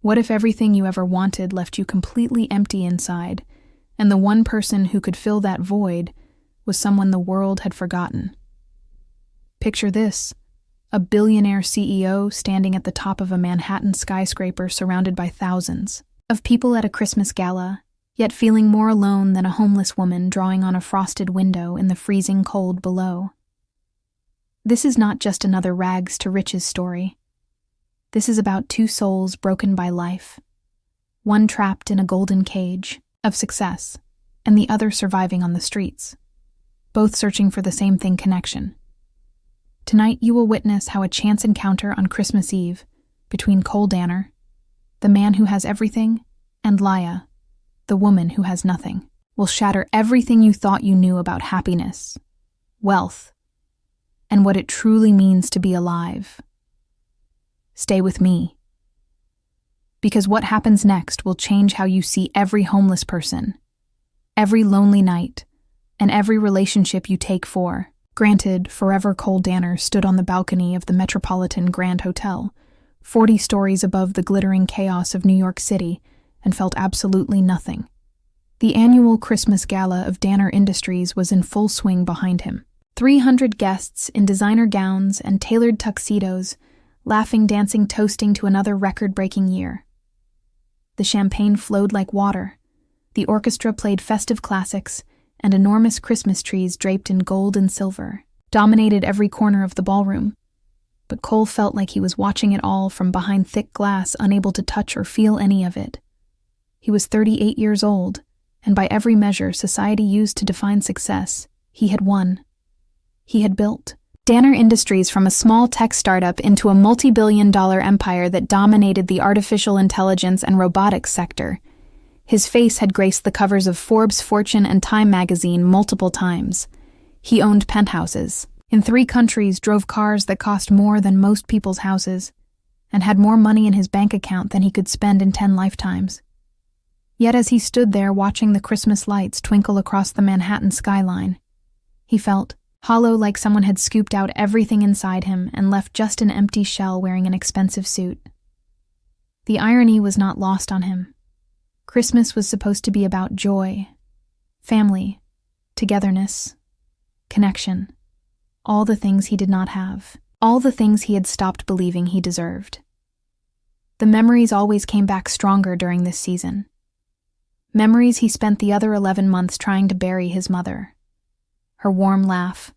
What if everything you ever wanted left you completely empty inside, and the one person who could fill that void was someone the world had forgotten? Picture this: a billionaire CEO standing at the top of a Manhattan skyscraper surrounded by thousands of people at a Christmas gala, yet feeling more alone than a homeless woman drawing on a frosted window in the freezing cold below. This is not just another rags to riches story. This is about two souls broken by life, one trapped in a golden cage of success, and the other surviving on the streets, both searching for the same thing: connection. Tonight you will witness how a chance encounter on Christmas Eve between Cole Danner, the man who has everything, and Laya, the woman who has nothing, will shatter everything you thought you knew about happiness, wealth, and what it truly means to be alive. Stay with me, because what happens next will change how you see every homeless person, every lonely night, and every relationship you take for granted. Forever. Cole Danner stood on the balcony of the Metropolitan Grand Hotel, 40 stories above the glittering chaos of New York City, and felt absolutely nothing. The annual Christmas gala of Danner Industries was in full swing behind him. 300 guests in designer gowns and tailored tuxedos, laughing, dancing, toasting to another record-breaking year. The champagne flowed like water. The orchestra played festive classics, and enormous Christmas trees draped in gold and silver dominated every corner of the ballroom. But Cole felt like he was watching it all from behind thick glass, unable to touch or feel any of it. He was 38 years old, and by every measure society used to define success, he had won. He had built Danner Industries from a small tech startup into a multi-billion-dollar empire that dominated the artificial intelligence and robotics sector. His face had graced the covers of Forbes, Fortune, and Time magazine multiple times. He owned penthouses in 3 countries, drove cars that cost more than most people's houses, and had more money in his bank account than he could spend in 10 lifetimes. Yet as he stood there watching the Christmas lights twinkle across the Manhattan skyline, he felt hollow, like someone had scooped out everything inside him and left just an empty shell wearing an expensive suit. The irony was not lost on him. Christmas was supposed to be about joy, family, togetherness, connection, all the things he did not have, all the things he had stopped believing he deserved. The memories always came back stronger during this season. Memories he spent the other 11 months trying to bury his mother. Her warm laugh,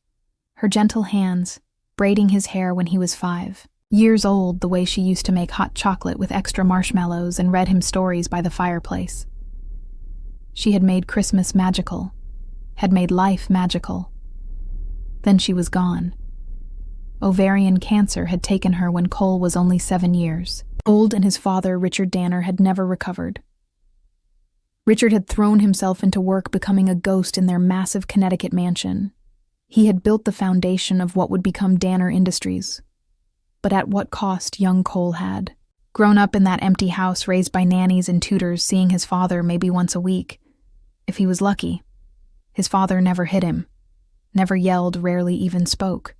her gentle hands, braiding his hair when he was 5 years old, the way she used to make hot chocolate with extra marshmallows and read him stories by the fireplace. She had made Christmas magical, had made life magical. Then she was gone. Ovarian cancer had taken her when Cole was only 7 years old, and his father, Richard Danner, had never recovered. Richard had thrown himself into work, becoming a ghost in their massive Connecticut mansion. He had built the foundation of what would become Danner Industries. But at what cost young Cole had. Grown up in that empty house, raised by nannies and tutors, seeing his father maybe once a week. If he was lucky. His father never hit him, never yelled, rarely even spoke.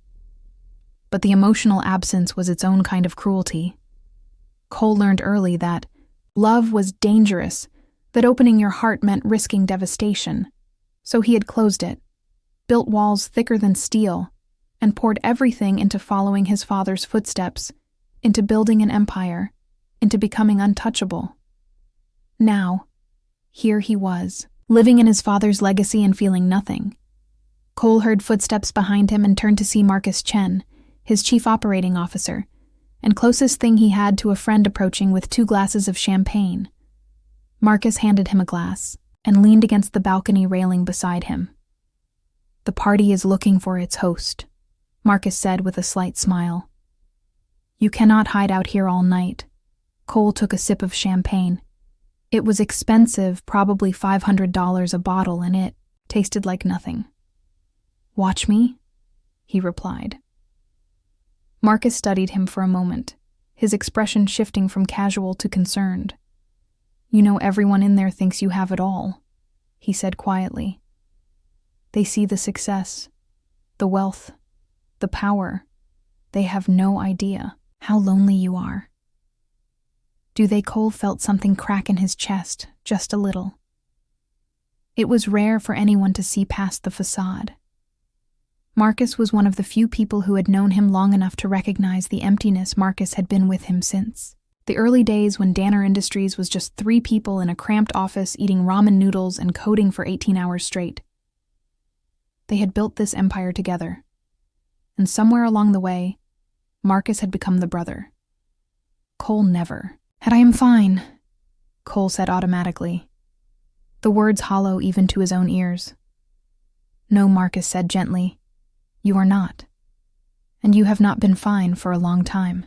But the emotional absence was its own kind of cruelty. Cole learned early that love was dangerous, that opening your heart meant risking devastation. So he had closed it, built walls thicker than steel, and poured everything into following his father's footsteps, into building an empire, into becoming untouchable. Now, here he was, living in his father's legacy and feeling nothing. Cole heard footsteps behind him and turned to see Marcus Chen, his chief operating officer, and closest thing he had to a friend approaching with 2 glasses of champagne. Marcus handed him a glass and leaned against the balcony railing beside him. "The party is looking for its host," Marcus said with a slight smile. "You cannot hide out here all night." Cole took a sip of champagne. It was expensive, probably $500 a bottle, and it tasted like nothing. "Watch me?" he replied. Marcus studied him for a moment, his expression shifting from casual to concerned. "You know, everyone in there thinks you have it all," he said quietly. "They see the success, the wealth, the power. They have no idea how lonely you are." Cole felt something crack in his chest, just a little. It was rare for anyone to see past the facade. Marcus was one of the few people who had known him long enough to recognize the emptiness Marcus had been with him since. The early days when Danner Industries was just 3 people in a cramped office eating ramen noodles and coding for 18 hours straight. They had built this empire together. And somewhere along the way, Marcus had become the brother. Cole never. "I am fine," Cole said automatically, the words hollow even to his own ears. "No," Marcus said gently, "you are not. And you have not been fine for a long time.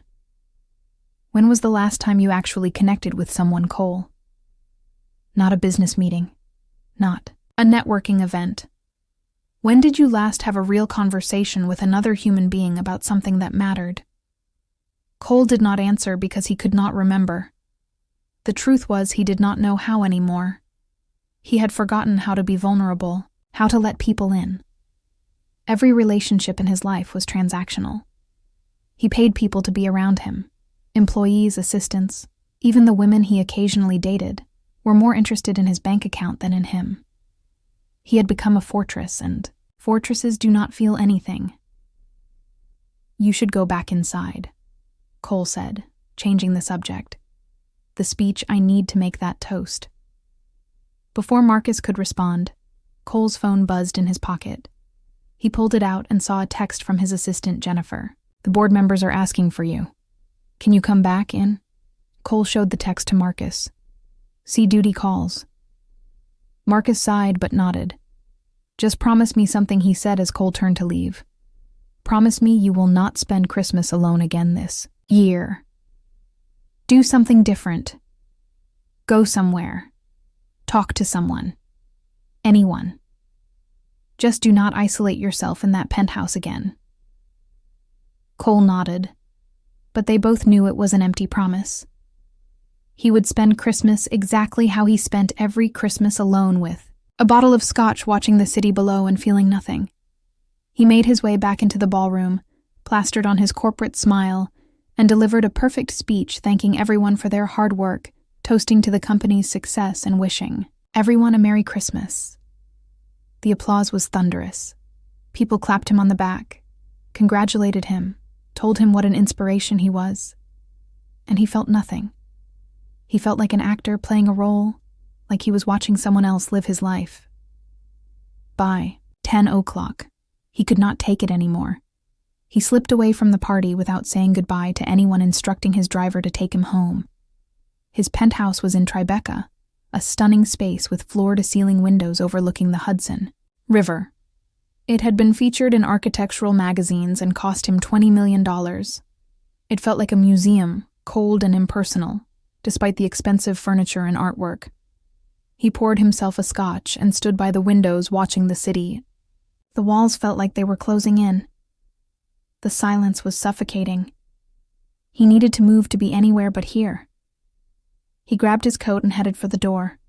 When was the last time you actually connected with someone, Cole? Not a business meeting. Not a networking event. When did you last have a real conversation with another human being about something that mattered?" Cole did not answer because he could not remember. The truth was he did not know how anymore. He had forgotten how to be vulnerable, how to let people in. Every relationship in his life was transactional. He paid people to be around him. Employees, assistants, even the women he occasionally dated, were more interested in his bank account than in him. He had become a fortress, and fortresses do not feel anything. "You should go back inside," Cole said, changing the subject. "The speech, I need to make that toast." Before Marcus could respond, Cole's phone buzzed in his pocket. He pulled it out and saw a text from his assistant, Jennifer. "The board members are asking for you. Can you come back in?" Cole showed the text to Marcus. "See duty calls." Marcus sighed but nodded. "Just promise me something," he said as Cole turned to leave. "Promise me you will not spend Christmas alone again this year. Do something different. Go somewhere. Talk to someone. Anyone. Just do not isolate yourself in that penthouse again." Cole nodded, but they both knew it was an empty promise. He would spend Christmas exactly how he spent every Christmas alone, with a bottle of scotch, watching the city below and feeling nothing. He made his way back into the ballroom, plastered on his corporate smile, and delivered a perfect speech thanking everyone for their hard work, toasting to the company's success and wishing everyone a Merry Christmas. The applause was thunderous. People clapped him on the back, congratulated him, told him what an inspiration he was. And he felt nothing. He felt like an actor playing a role, like he was watching someone else live his life. By 10 o'clock, he could not take it anymore. He slipped away from the party without saying goodbye to anyone, instructing his driver to take him home. His penthouse was in Tribeca, a stunning space with floor-to-ceiling windows overlooking the Hudson River. It had been featured in architectural magazines and cost him $20 million. It felt like a museum, cold and impersonal, despite the expensive furniture and artwork. He poured himself a scotch and stood by the windows watching the city. The walls felt like they were closing in. The silence was suffocating. He needed to move to be anywhere but here. He grabbed his coat and headed for the door.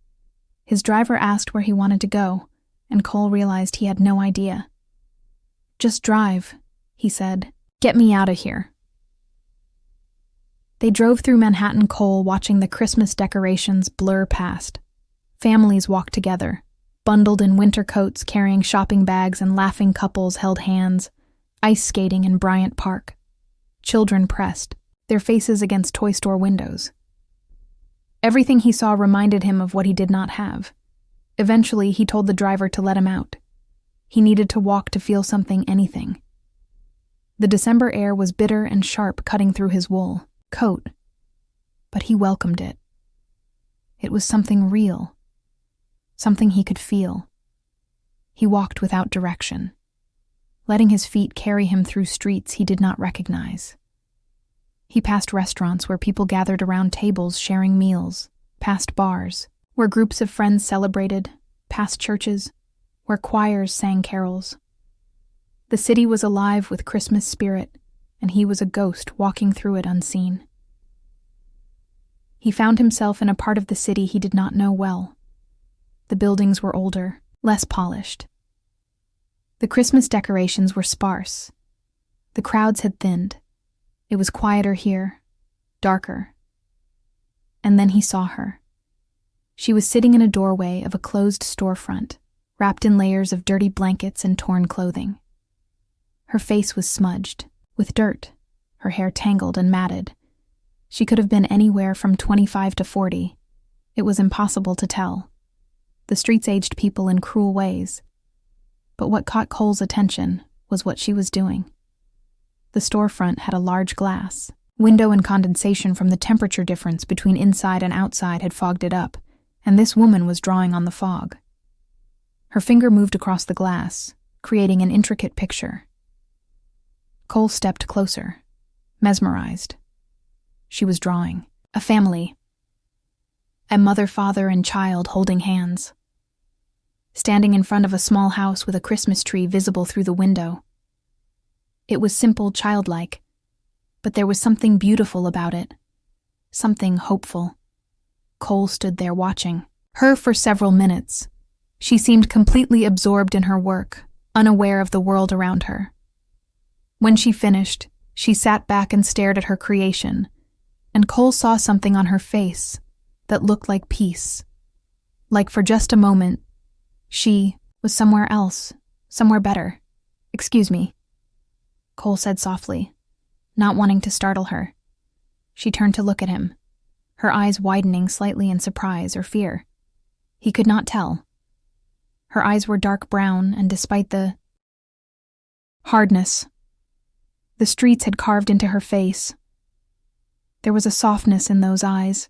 His driver asked where he wanted to go, and Cole realized he had no idea. "Just drive," he said. "Get me out of here." They drove through Manhattan, Cole watching the Christmas decorations blur past. Families walked together, bundled in winter coats, carrying shopping bags, and laughing couples held hands, ice skating in Bryant Park. Children pressed, their faces against toy store windows. Everything he saw reminded him of what he did not have. Eventually, he told the driver to let him out. He needed to walk to feel something, anything. The December air was bitter and sharp, cutting through his wool coat, but he welcomed it. It was something real, something he could feel. He walked without direction, letting his feet carry him through streets he did not recognize. He passed restaurants where people gathered around tables sharing meals, past bars where groups of friends celebrated, past churches where choirs sang carols. The city was alive with Christmas spirit, and he was a ghost walking through it unseen. He found himself in a part of the city he did not know well. The buildings were older, less polished. The Christmas decorations were sparse. The crowds had thinned. It was quieter here, darker. And then he saw her. She was sitting in a doorway of a closed storefront, wrapped in layers of dirty blankets and torn clothing. Her face was smudged, with dirt, her hair tangled and matted. She could have been anywhere from 25 to 40. It was impossible to tell. The streets aged people in cruel ways. But what caught Cole's attention was what she was doing. The storefront had a large glass. Window and condensation from the temperature difference between inside and outside had fogged it up, and this woman was drawing on the fog. Her finger moved across the glass, creating an intricate picture. Cole stepped closer, mesmerized. She was drawing a family. A mother, father, and child holding hands. Standing in front of a small house with a Christmas tree visible through the window. It was simple, childlike, but there was something beautiful about it. Something hopeful. Cole stood there watching her for several minutes. She seemed completely absorbed in her work, unaware of the world around her. When she finished, she sat back and stared at her creation, and Cole saw something on her face that looked like peace. Like for just a moment, she was somewhere else, somewhere better. "Excuse me," Cole said softly, not wanting to startle her. She turned to look at him, her eyes widening slightly in surprise or fear. He could not tell. Her eyes were dark brown, and despite the hardness the streets had carved into her face, there was a softness in those eyes,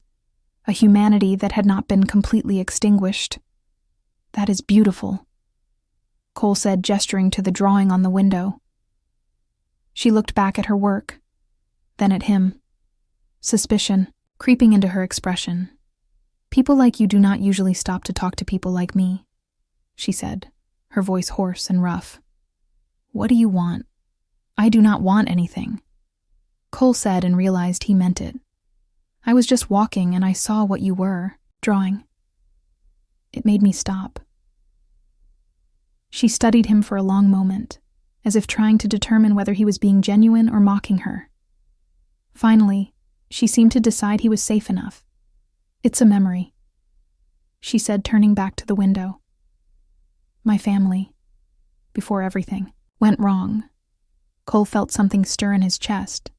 a humanity that had not been completely extinguished. "That is beautiful," Cole said, gesturing to the drawing on the window. She looked back at her work, then at him, suspicion creeping into her expression. "People like you do not usually stop to talk to people like me," she said, her voice hoarse and rough. "What do you want?" "I do not want anything," Cole said, and realized he meant it. "I was just walking and I saw what you were, drawing. It made me stop." She studied him for a long moment, as if trying to determine whether he was being genuine or mocking her. Finally, she seemed to decide he was safe enough. "It's a memory," she said, turning back to the window. "My family, before everything went wrong." Cole felt something stir in his chest,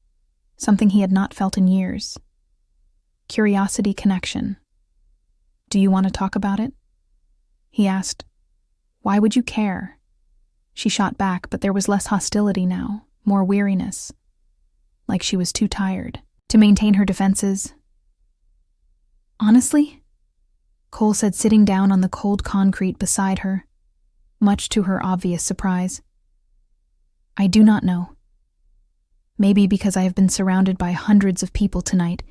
something he had not felt in years. Curiosity, connection. "Do you want to talk about it?" he asked. "Why would you care?" She shot back, but there was less hostility now, more weariness. Like she was too tired to maintain her defenses. "Honestly," Cole said, sitting down on the cold concrete beside her, much to her obvious surprise. "I do not know. Maybe because I have been surrounded by hundreds of people tonight,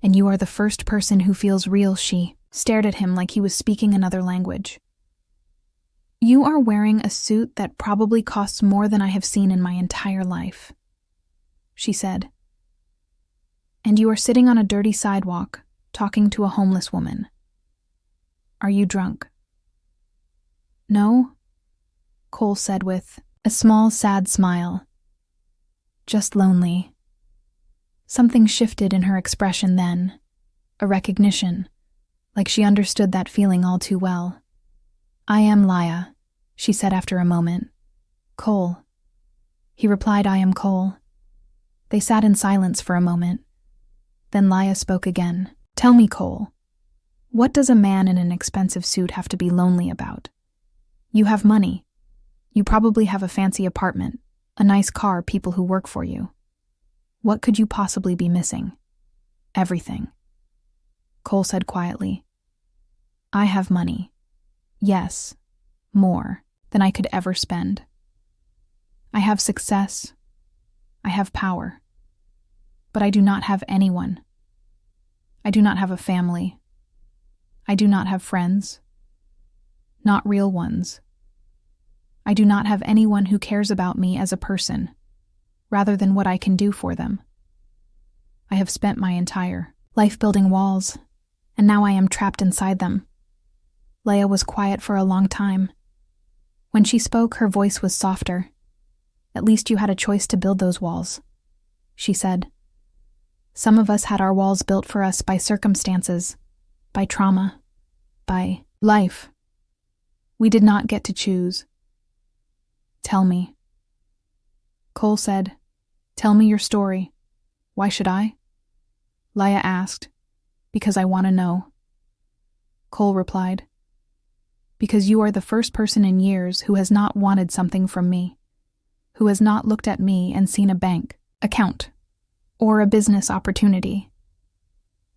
and you are the first person who feels real." She stared at him like he was speaking another language. "You are wearing a suit that probably costs more than I have seen in my entire life," she said. "And you are sitting on a dirty sidewalk, talking to a homeless woman. Are you drunk?" "No," Cole said with a small, sad smile. "Just lonely." Something shifted in her expression then, a recognition, like she understood that feeling all too well. "I am Laya," she said after a moment. "Cole." He replied, "I am Cole." They sat in silence for a moment. Then Laya spoke again. "Tell me, Cole, what does a man in an expensive suit have to be lonely about? You have money. You probably have a fancy apartment, a nice car, people who work for you. What could you possibly be missing?" "Everything," Cole said quietly. "I have money. Yes, more than I could ever spend. I have success. I have power. But I do not have anyone. I do not have a family. I do not have friends. Not real ones. I do not have anyone who cares about me as a person, rather than what I can do for them. I have spent my entire life building walls, and now I am trapped inside them." Laya was quiet for a long time. When she spoke, her voice was softer. "At least you had a choice to build those walls," she said. Some of us had our walls built for us by circumstances, by trauma, by life. We did not get to choose. Tell me. Cole said, "Tell me your story." "Why should I?" Laya asked. "Because I want to know." Cole replied, "Because you are the first person in years who has not wanted something from me, who has not looked at me and seen a bank account or a business opportunity.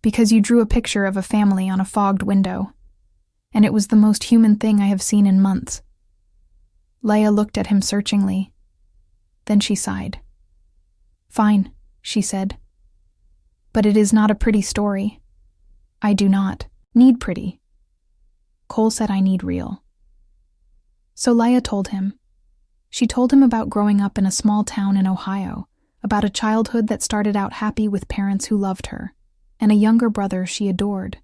Because you drew a picture of a family on a fogged window, and it was the most human thing I have seen in months." Laya looked at him searchingly. Then she sighed. "Fine," she said. "But it is not a pretty story. I do not need pretty." Cole said, "I need real." So Laya told him. She told him about growing up in a small town in Ohio, about a childhood that started out happy with parents who loved her, and a younger brother she adored.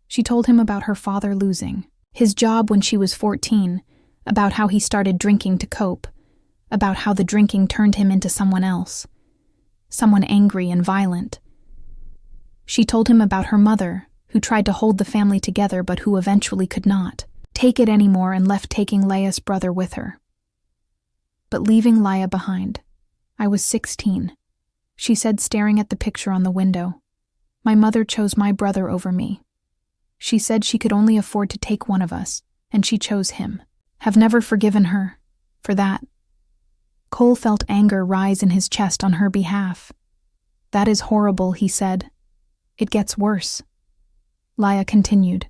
She told him about her father losing his job when she was 14, about how he started drinking to cope, about how the drinking turned him into someone else, someone angry and violent. She told him about her mother, who tried to hold the family together but who eventually could not take it anymore and left, taking Laya's brother with her. But leaving Laya behind. "I was 16, she said, staring at the picture on the window. "My mother chose my brother over me. She said she could only afford to take one of us, and she chose him. Have never forgiven her for that." Cole felt anger rise in his chest on her behalf. "That is horrible," he said. "It gets worse." Laya continued.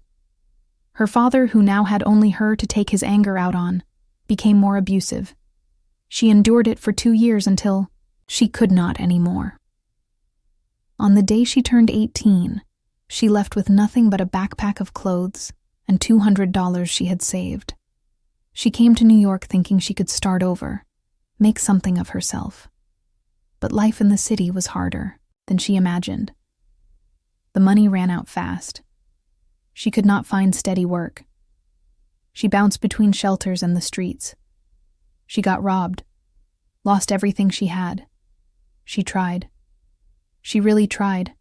Her father, who now had only her to take his anger out on, became more abusive. She endured it for 2 years until she could not anymore. On the day she turned 18, she left with nothing but a backpack of clothes and $200 she had saved. She came to New York thinking she could start over, make something of herself. But life in the city was harder than she imagined. The money ran out fast. She could not find steady work. She bounced between shelters and the streets. She got robbed, lost everything she had. She tried. She really tried.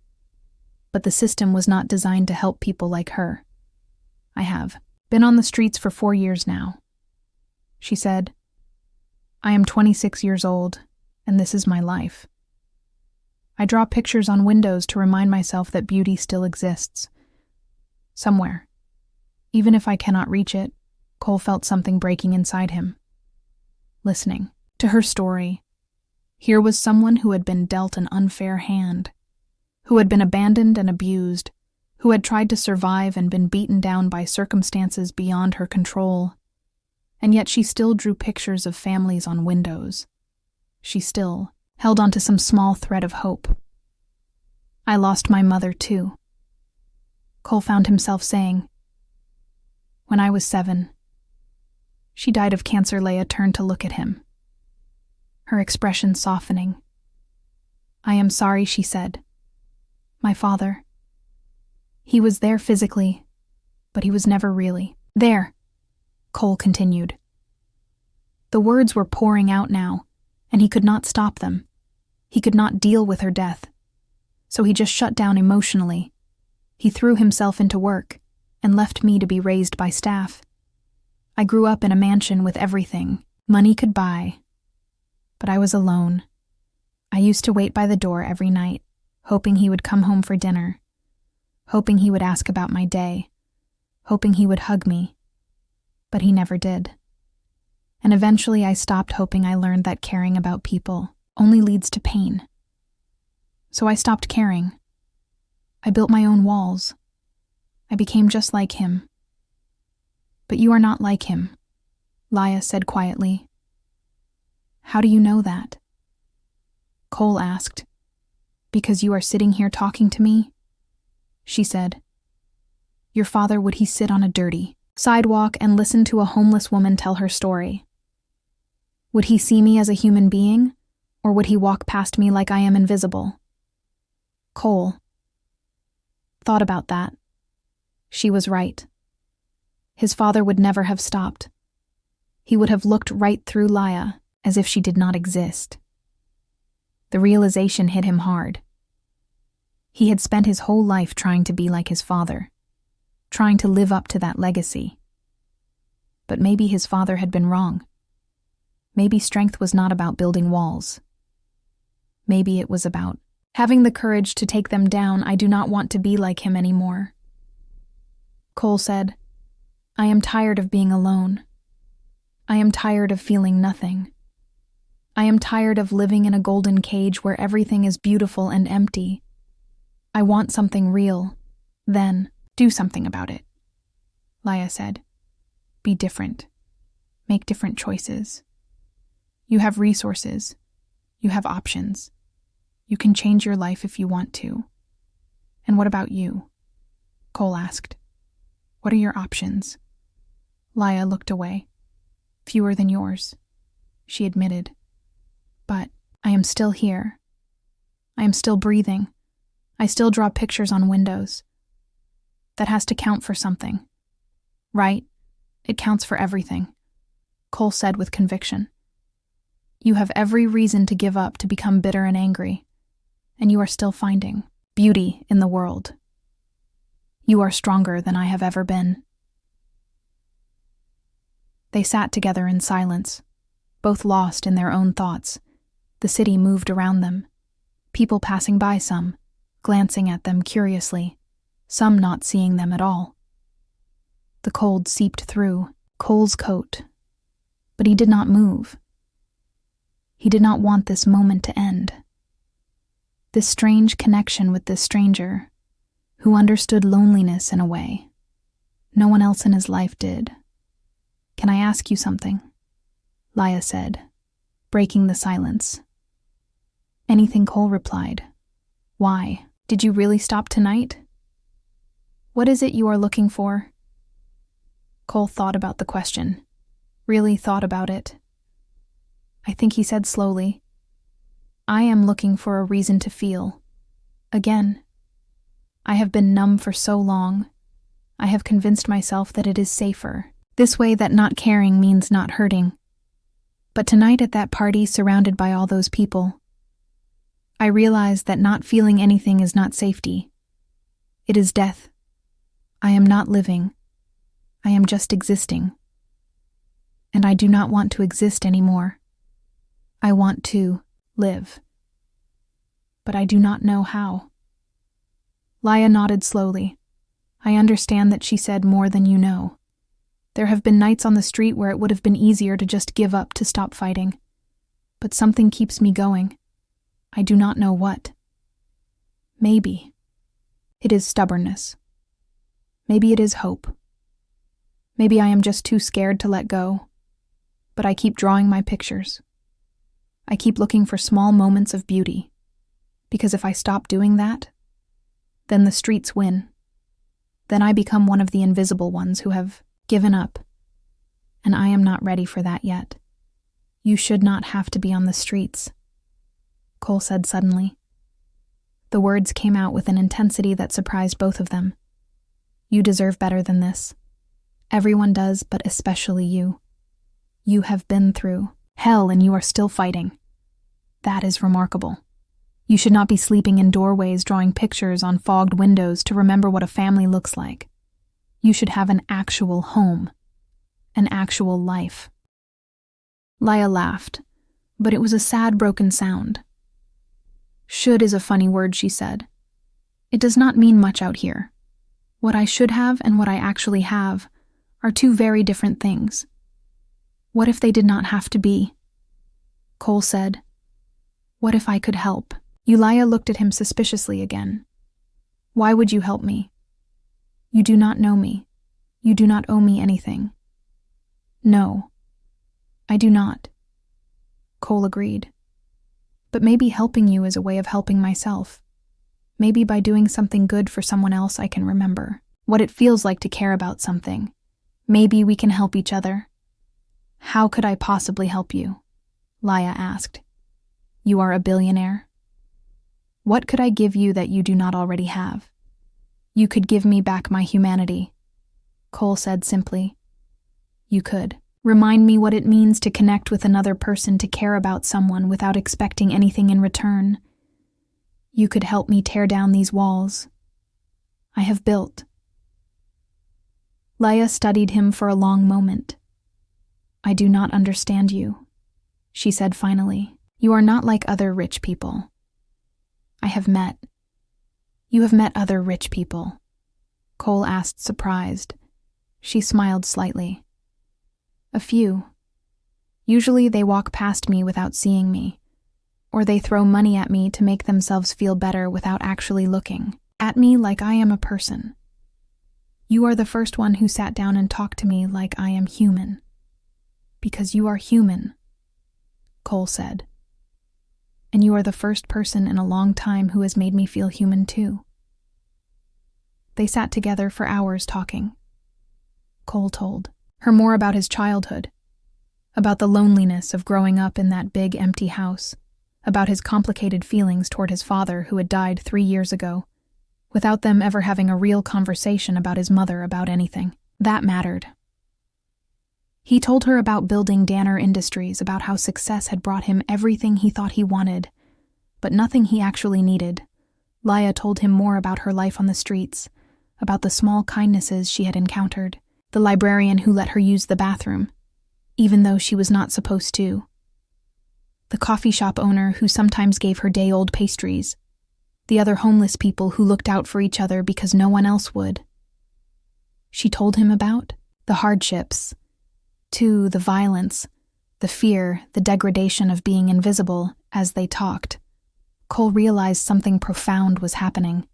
But the system was not designed to help people like her. "I have been on the streets for 4 years now," she said. "I am 26 years old, and this is my life. I draw pictures on windows to remind myself that beauty still exists. Somewhere. Even if I cannot reach it." Cole felt something breaking inside him. Listening to her story, here was someone who had been dealt an unfair hand, who had been abandoned and abused, who had tried to survive and been beaten down by circumstances beyond her control. And yet she still drew pictures of families on windows. She still held onto some small thread of hope. "I lost my mother too," Cole found himself saying. "When I was 7. She died of cancer." Laya turned to look at him, her expression softening. "I am sorry," she said. "My father. He was there physically, but he was never really there," Cole continued. The words were pouring out now, and he could not stop them. He could not deal with her death. So he just shut down emotionally. He threw himself into work and left me to be raised by staff. I grew up in a mansion with everything money could buy. But I was alone. I used to wait by the door every night, hoping he would come home for dinner, hoping he would ask about my day, hoping he would hug me. But he never did. And eventually I stopped hoping. I learned that caring about people only leads to pain. So I stopped caring. I built my own walls. I became just like him. "But you are not like him," Laya said quietly. "How do you know that?" Cole asked. "Because you are sitting here talking to me," she said. "Your father, would he sit on a dirty sidewalk and listen to a homeless woman tell her story? Would he see me as a human being, or would he walk past me like I am invisible?" Cole thought about that. She was right. His father would never have stopped. He would have looked right through Laya as if she did not exist. The realization hit him hard. He had spent his whole life trying to be like his father, trying to live up to that legacy. But maybe his father had been wrong. Maybe strength was not about building walls. Maybe it was about having the courage to take them down. I do not want to be like him anymore. Cole said, I am tired of being alone. I am tired of feeling nothing. I am tired of living in a golden cage where everything is beautiful and empty. I want something real. Then, do something about it. Laya said, be different. Make different choices. You have resources. You have options. You can change your life if you want to. And what about you? Cole asked. What are your options? Laya looked away. Fewer than yours, she admitted. But I am still here. I am still breathing. I still draw pictures on windows. That has to count for something. Right? It counts for everything, Cole said with conviction. You have every reason to give up, to become bitter and angry, and you are still finding beauty in the world. You are stronger than I have ever been. They sat together in silence, both lost in their own thoughts. The city moved around them, people passing by, some glancing at them curiously, some not seeing them at all. The cold seeped through Cole's coat, but he did not move. He did not want this moment to end. This strange connection with this stranger, who understood loneliness in a way no one else in his life did. Can I ask you something? Laya said, breaking the silence. Anything, Cole replied. Why? Did you really stop tonight? What is it you are looking for? Cole thought about the question, really thought about it. I think he said slowly, I am looking for a reason to feel. Again. I have been numb for so long. I have convinced myself that it is safer, this way, that not caring means not hurting. But tonight at that party, surrounded by all those people, I realized that not feeling anything is not safety. It is death. I am not living. I am just existing. And I do not want to exist anymore. I want to live. But I do not know how. Laya nodded slowly. I understand that she said more than you know. There have been nights on the street where it would have been easier to just give up, to stop fighting. But something keeps me going. I do not know what. Maybe it is stubbornness. Maybe it is hope. Maybe I am just too scared to let go. But I keep drawing my pictures. I keep looking for small moments of beauty. Because if I stop doing that, then the streets win. Then I become one of the invisible ones who have given up. And I am not ready for that yet. You should not have to be on the streets, Cole said suddenly. The words came out with an intensity that surprised both of them. You deserve better than this. Everyone does, but especially you. You have been through hell and you are still fighting. That is remarkable. You should not be sleeping in doorways, drawing pictures on fogged windows to remember what a family looks like. You should have an actual home, an actual life. Laya laughed, but it was a sad, broken sound. Should is a funny word, she said. It does not mean much out here. What I should have and what I actually have are two very different things. What if they did not have to be? Cole said, what if I could help? Laya looked at him suspiciously again. Why would you help me? You do not know me. You do not owe me anything. No, I do not. Cole agreed. But maybe helping you is a way of helping myself. Maybe by doing something good for someone else I can remember what it feels like to care about something. Maybe we can help each other. How could I possibly help you? Laya asked. You are a billionaire. What could I give you that you do not already have? You could give me back my humanity, Cole said simply. You could remind me what it means to connect with another person, to care about someone without expecting anything in return. You could help me tear down these walls I have built. Laya studied him for a long moment. I do not understand you, she said finally. You are not like other rich people. You have met other rich people? Cole asked, surprised. She smiled slightly. A few. Usually they walk past me without seeing me, or they throw money at me to make themselves feel better without actually looking at me like I am a person. You are the first one who sat down and talked to me like I am human. Because you are human, Cole said. And you are the first person in a long time who has made me feel human too. They sat together for hours talking. Cole told her more about his childhood, about the loneliness of growing up in that big empty house, about his complicated feelings toward his father who had died 3 years ago, without them ever having a real conversation about his mother about anything that mattered. He told her about building Danner Industries, about how success had brought him everything he thought he wanted, but nothing he actually needed. Laya told him more about her life on the streets, about the small kindnesses she had encountered, the librarian who let her use the bathroom, even though she was not supposed to, the coffee shop owner who sometimes gave her day-old pastries, the other homeless people who looked out for each other because no one else would. She told him about the hardships, too, the violence, the fear, the degradation of being invisible. As they talked, Cole realized something profound was happening.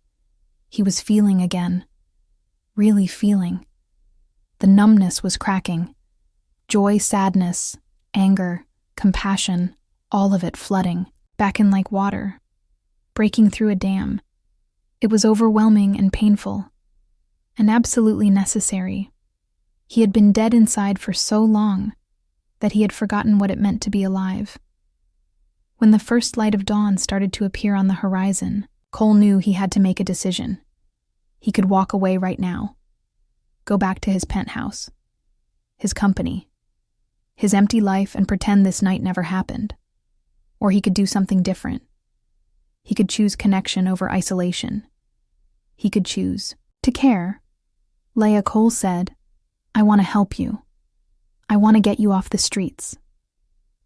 He was feeling again. Really feeling. The numbness was cracking. Joy, sadness, anger, compassion, all of it flooding, back in like water, breaking through a dam. It was overwhelming and painful, and absolutely necessary. He had been dead inside for so long that he had forgotten what it meant to be alive. When the first light of dawn started to appear on the horizon, Cole knew he had to make a decision. He could walk away right now, go back to his penthouse, his company, his empty life, and pretend this night never happened. Or he could do something different. He could choose connection over isolation. He could choose to care. Laya, Cole said, I want to help you. I want to get you off the streets.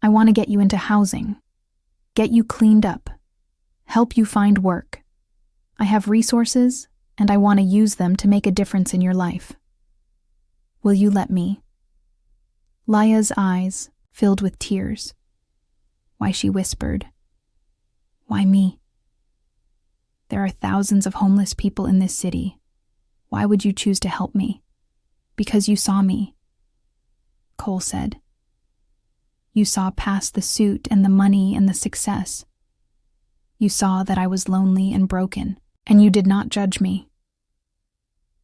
I want to get you into housing, get you cleaned up, help you find work. I have resources, and I want to use them to make a difference in your life. Will you let me? Laya's eyes filled with tears. Why, she whispered, why me? There are thousands of homeless people in this city. Why would you choose to help me? Because you saw me, Cole said. You saw past the suit and the money and the success. You saw that I was lonely and broken, and you did not judge me.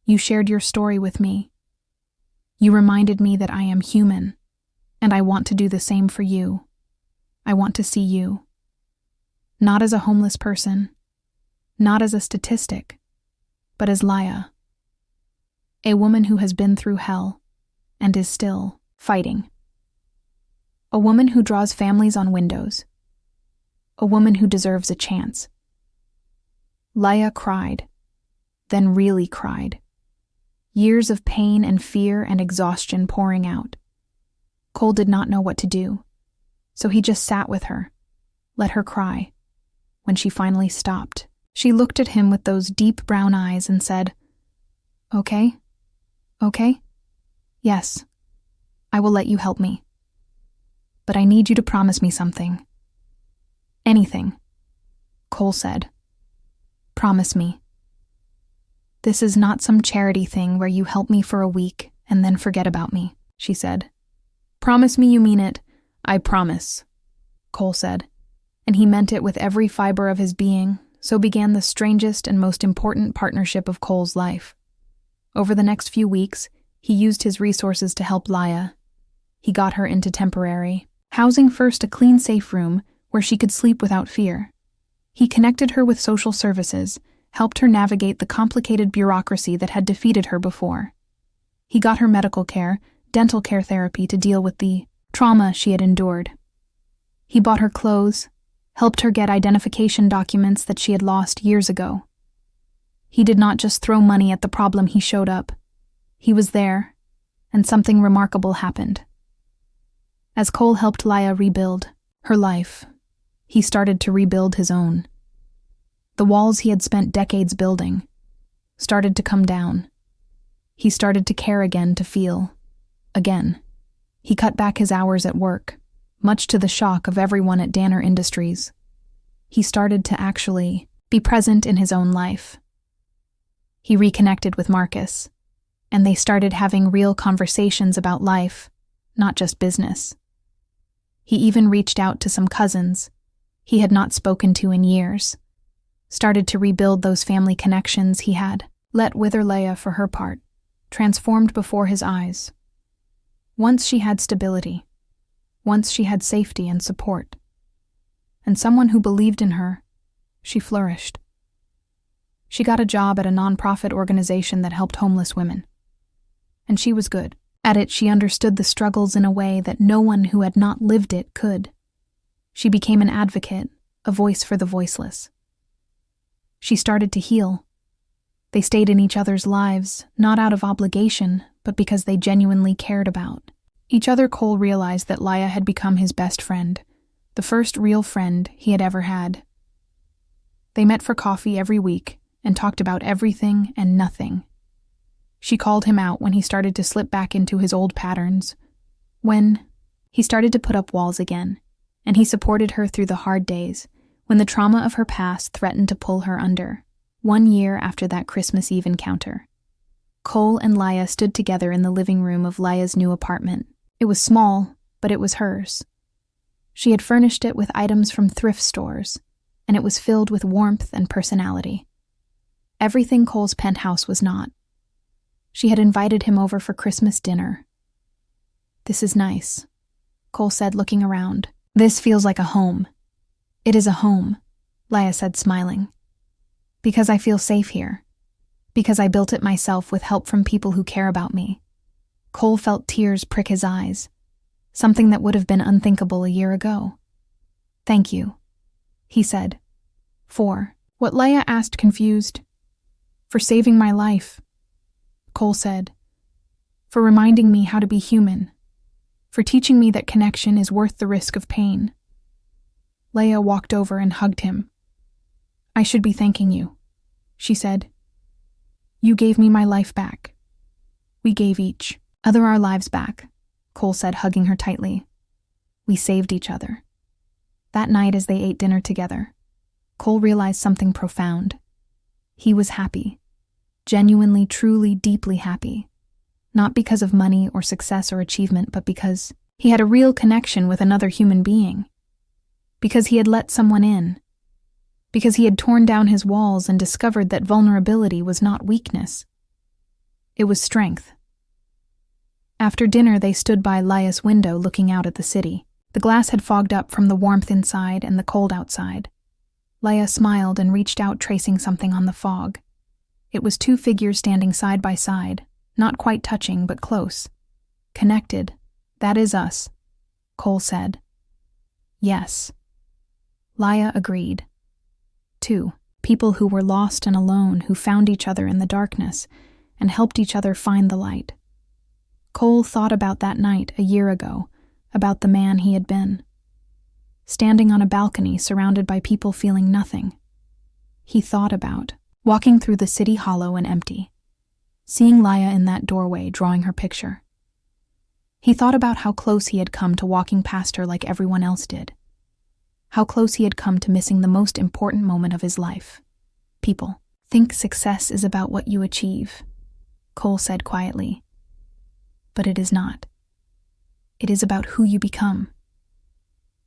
You shared your story with me. You reminded me that I am human, and I want to do the same for you. I want to see you, not as a homeless person, not as a statistic, but as Laya, a woman who has been through hell and is still fighting. A woman who draws families on windows. A woman who deserves a chance. Laya cried, then really cried. Years of pain and fear and exhaustion pouring out. Cole did not know what to do, so he just sat with her, let her cry. When she finally stopped, she looked at him with those deep brown eyes and said, Okay? Yes, I will let you help me. But I need you to promise me something. Anything, Cole said. Promise me. This is not some charity thing where you help me for a week and then forget about me, she said. Promise me you mean it. I promise, Cole said, and he meant it with every fiber of his being. So began the strangest and most important partnership of Cole's life. Over the next few weeks, he used his resources to help Laya. He got her into temporary housing, first a clean, safe room where she could sleep without fear. He connected her with social services, helped her navigate the complicated bureaucracy that had defeated her before. He got her medical care, dental care, therapy to deal with the trauma she had endured. He bought her clothes, helped her get identification documents that she had lost years ago. He did not just throw money at the problem, he showed up. He was there, and something remarkable happened. As Cole helped Laya rebuild her life, he started to rebuild his own. The walls he had spent decades building started to come down. He started to care again, to feel again. He cut back his hours at work, much to the shock of everyone at Danner Industries. He started to actually be present in his own life. He reconnected with Marcus, and they started having real conversations about life, not just business. He even reached out to some cousins he had not spoken to in years, started to rebuild those family connections he had let wither. Laya, for her part, transformed before his eyes. Once she had stability, once she had safety and support, and someone who believed in her, she flourished. She got a job at a nonprofit organization that helped homeless women. And she was good at it. She understood the struggles in a way that no one who had not lived it could. She became an advocate, a voice for the voiceless. She started to heal. They stayed in each other's lives, not out of obligation, but because they genuinely cared about each other. Cole realized that Laya had become his best friend, the first real friend he had ever had. They met for coffee every week and talked about everything and nothing. She called him out when he started to slip back into his old patterns, when he started to put up walls again, and he supported her through the hard days, when the trauma of her past threatened to pull her under. 1 year after that Christmas Eve encounter, Cole and Laya stood together in the living room of Laya's new apartment. It was small, but it was hers. She had furnished it with items from thrift stores, and it was filled with warmth and personality. Everything Cole's penthouse was not. She had invited him over for Christmas dinner. "This is nice," Cole said, looking around. "This feels like a home." "It is a home," Laya said, smiling. "Because I feel safe here. Because I built it myself with help from people who care about me." Cole felt tears prick his eyes, something that would have been unthinkable a year ago. "Thank you," he said. "For what?" Laya asked, confused. "For saving my life," Cole said. "For reminding me how to be human. For teaching me that connection is worth the risk of pain." Laya walked over and hugged him. "I should be thanking you," she said. "You gave me my life back. We gave each other our lives back," Cole said, hugging her tightly. "We saved each other." That night, as they ate dinner together, Cole realized something profound. He was happy. Genuinely, truly, deeply happy. Not because of money or success or achievement, but because he had a real connection with another human being. Because he had let someone in. Because he had torn down his walls and discovered that vulnerability was not weakness. It was strength. After dinner, they stood by Laya's window looking out at the city. The glass had fogged up from the warmth inside and the cold outside. Laya smiled and reached out, tracing something on the fog. It was 2 figures standing side by side, not quite touching, but close. "Connected. That is us," Cole said. "Yes." Laya agreed. 2 people who were lost and alone, who found each other in the darkness and helped each other find the light. Cole thought about that night a year ago, about the man he had been. Standing on a balcony surrounded by people feeling nothing. He thought about walking through the city hollow and empty, seeing Laya in that doorway drawing her picture. He thought about how close he had come to walking past her like everyone else did. How close he had come to missing the most important moment of his life. "People think success is about what you achieve," Cole said quietly. "But it is not. It is about who you become.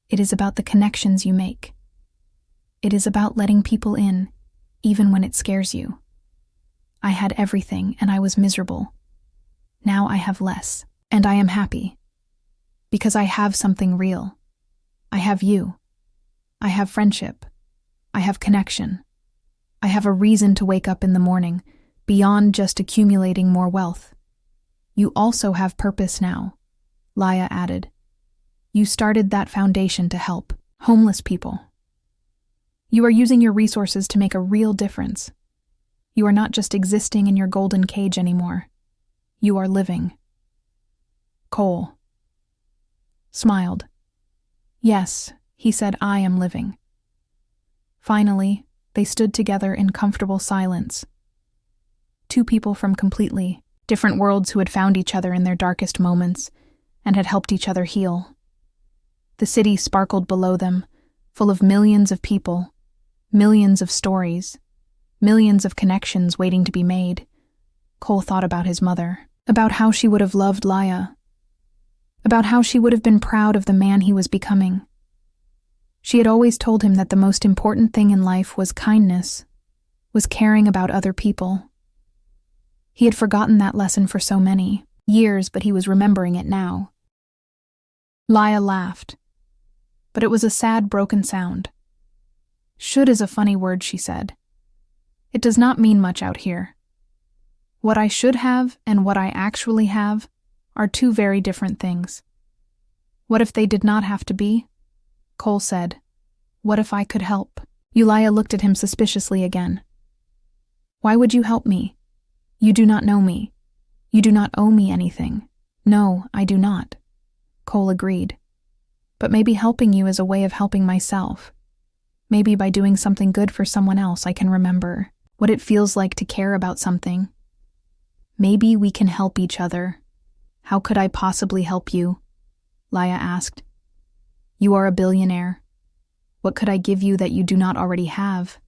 It is about the connections you make. It is about letting people in, even when it scares you. I had everything and I was miserable. Now I have less, and I am happy. Because I have something real. I have you. I have friendship. I have connection. I have a reason to wake up in the morning, beyond just accumulating more wealth. You also have purpose now," Laya added. "You started that foundation to help homeless people, You are using your resources to make a real difference. You are not just existing in your golden cage anymore. You are living. Cole smiled. Yes, he said, I am living. Finally, they stood together in comfortable silence. Two people from completely different worlds who had found each other in their darkest moments and had helped each other heal. The city sparkled below them, full of millions of people, millions of stories, millions of connections waiting to be made. Cole thought about his mother, about how she would have loved Laya, about how she would have been proud of the man he was becoming. She had always told him that the most important thing in life was kindness, was caring about other people. He had forgotten that lesson for so many years, but he was remembering it now. Laya laughed, but it was a sad, broken sound. Should is a funny word, she said. It does not mean much out here. What I should have and what I actually have are two very different things. What if they did not have to be? Cole said. What if I could help? Laya looked at him suspiciously again. Why would you help me? You do not know me. You do not owe me anything. No, I do not. Cole agreed. But maybe helping you is a way of helping myself. Maybe by doing something good for someone else I can remember what it feels like to care about something. Maybe we can help each other. How could I possibly help you? Laya asked. You are a billionaire. What could I give you that you do not already have?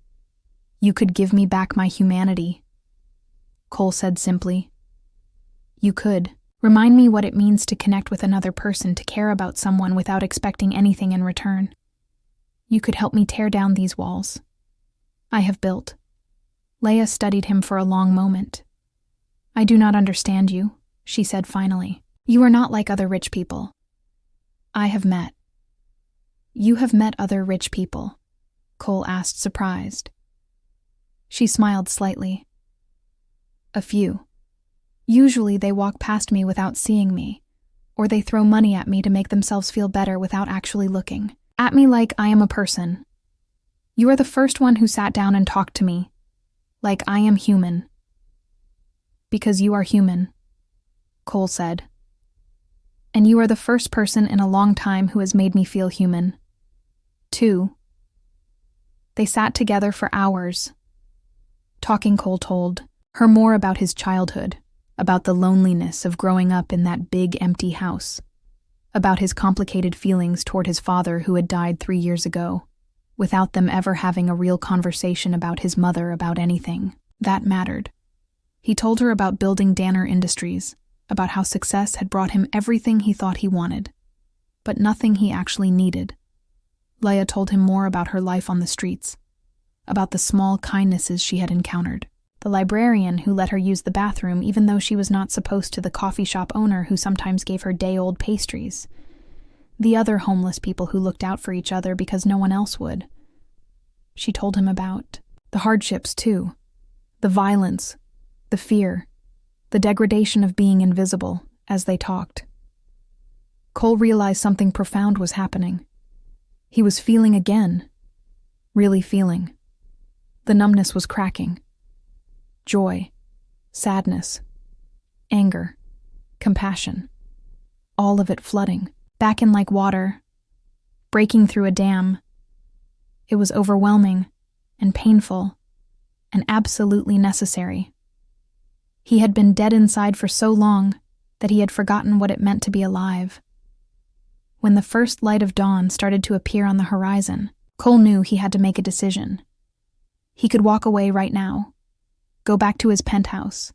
You could give me back my humanity. Cole said simply. You could. Remind me what it means to connect with another person, to care about someone without expecting anything in return. You could help me tear down these walls I have built. Laya studied him for a long moment. I do not understand you, she said finally. You are not like other rich people. I have met. You have met other rich people? Cole asked, surprised. She smiled slightly. A few. Usually they walk past me without seeing me, or they throw money at me to make themselves feel better without actually looking at me like I am a person. You are the first one who sat down and talked to me, like I am human. Because you are human, Cole said. And you are the first person in a long time who has made me feel human. Too. They sat together for hours. Talking, Cole told her more about his childhood, about the loneliness of growing up in that big empty house, about his complicated feelings toward his father who had died 3 years ago, without them ever having a real conversation about his mother, about anything that mattered. He told her about building Danner Industries, about how success had brought him everything he thought he wanted, but nothing he actually needed. Laya told him more about her life on the streets, about the small kindnesses she had encountered. The librarian who let her use the bathroom even though she was not supposed to, the coffee shop owner who sometimes gave her day-old pastries, the other homeless people who looked out for each other because no one else would. She told him about the hardships, too, the violence, the fear, the degradation of being invisible, as they talked. Cole realized something profound was happening. He was feeling again, really feeling. The numbness was cracking. Joy, sadness, anger, compassion, all of it flooding, back in like water, breaking through a dam. It was overwhelming and painful and absolutely necessary. He had been dead inside for so long that he had forgotten what it meant to be alive. When the first light of dawn started to appear on the horizon, Cole knew he had to make a decision. He could walk away right now, go back to his penthouse,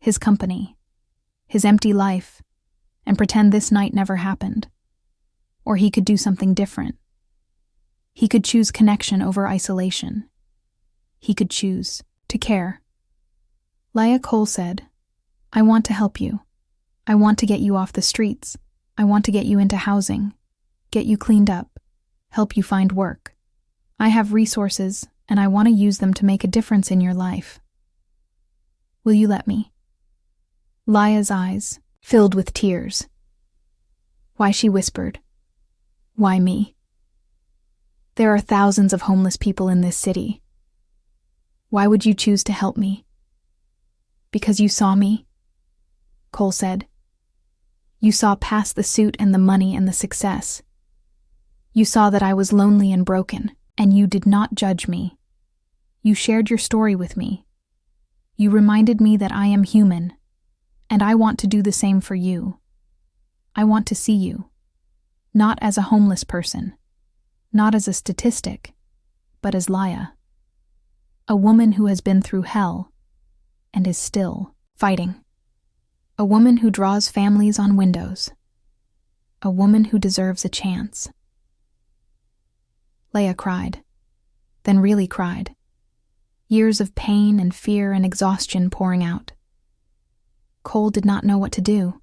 his company, his empty life, and pretend this night never happened. Or he could do something different. He could choose connection over isolation. He could choose to care. Laya, Cole said, I want to help you. I want to get you off the streets. I want to get you into housing, get you cleaned up, help you find work. I have resources, and I want to use them to make a difference in your life. Will you let me? Laya's eyes filled with tears. Why, she whispered. Why me? There are thousands of homeless people in this city. Why would you choose to help me? Because you saw me? Cole said. You saw past the suit and the money and the success. You saw that I was lonely and broken, and you did not judge me. You shared your story with me. You reminded me that I am human, and I want to do the same for you. I want to see you, not as a homeless person, not as a statistic, but as Laya, a woman who has been through hell and is still fighting. A woman who draws families on windows. A woman who deserves a chance. Laya cried, then really cried. Years of pain and fear and exhaustion pouring out. Cole did not know what to do,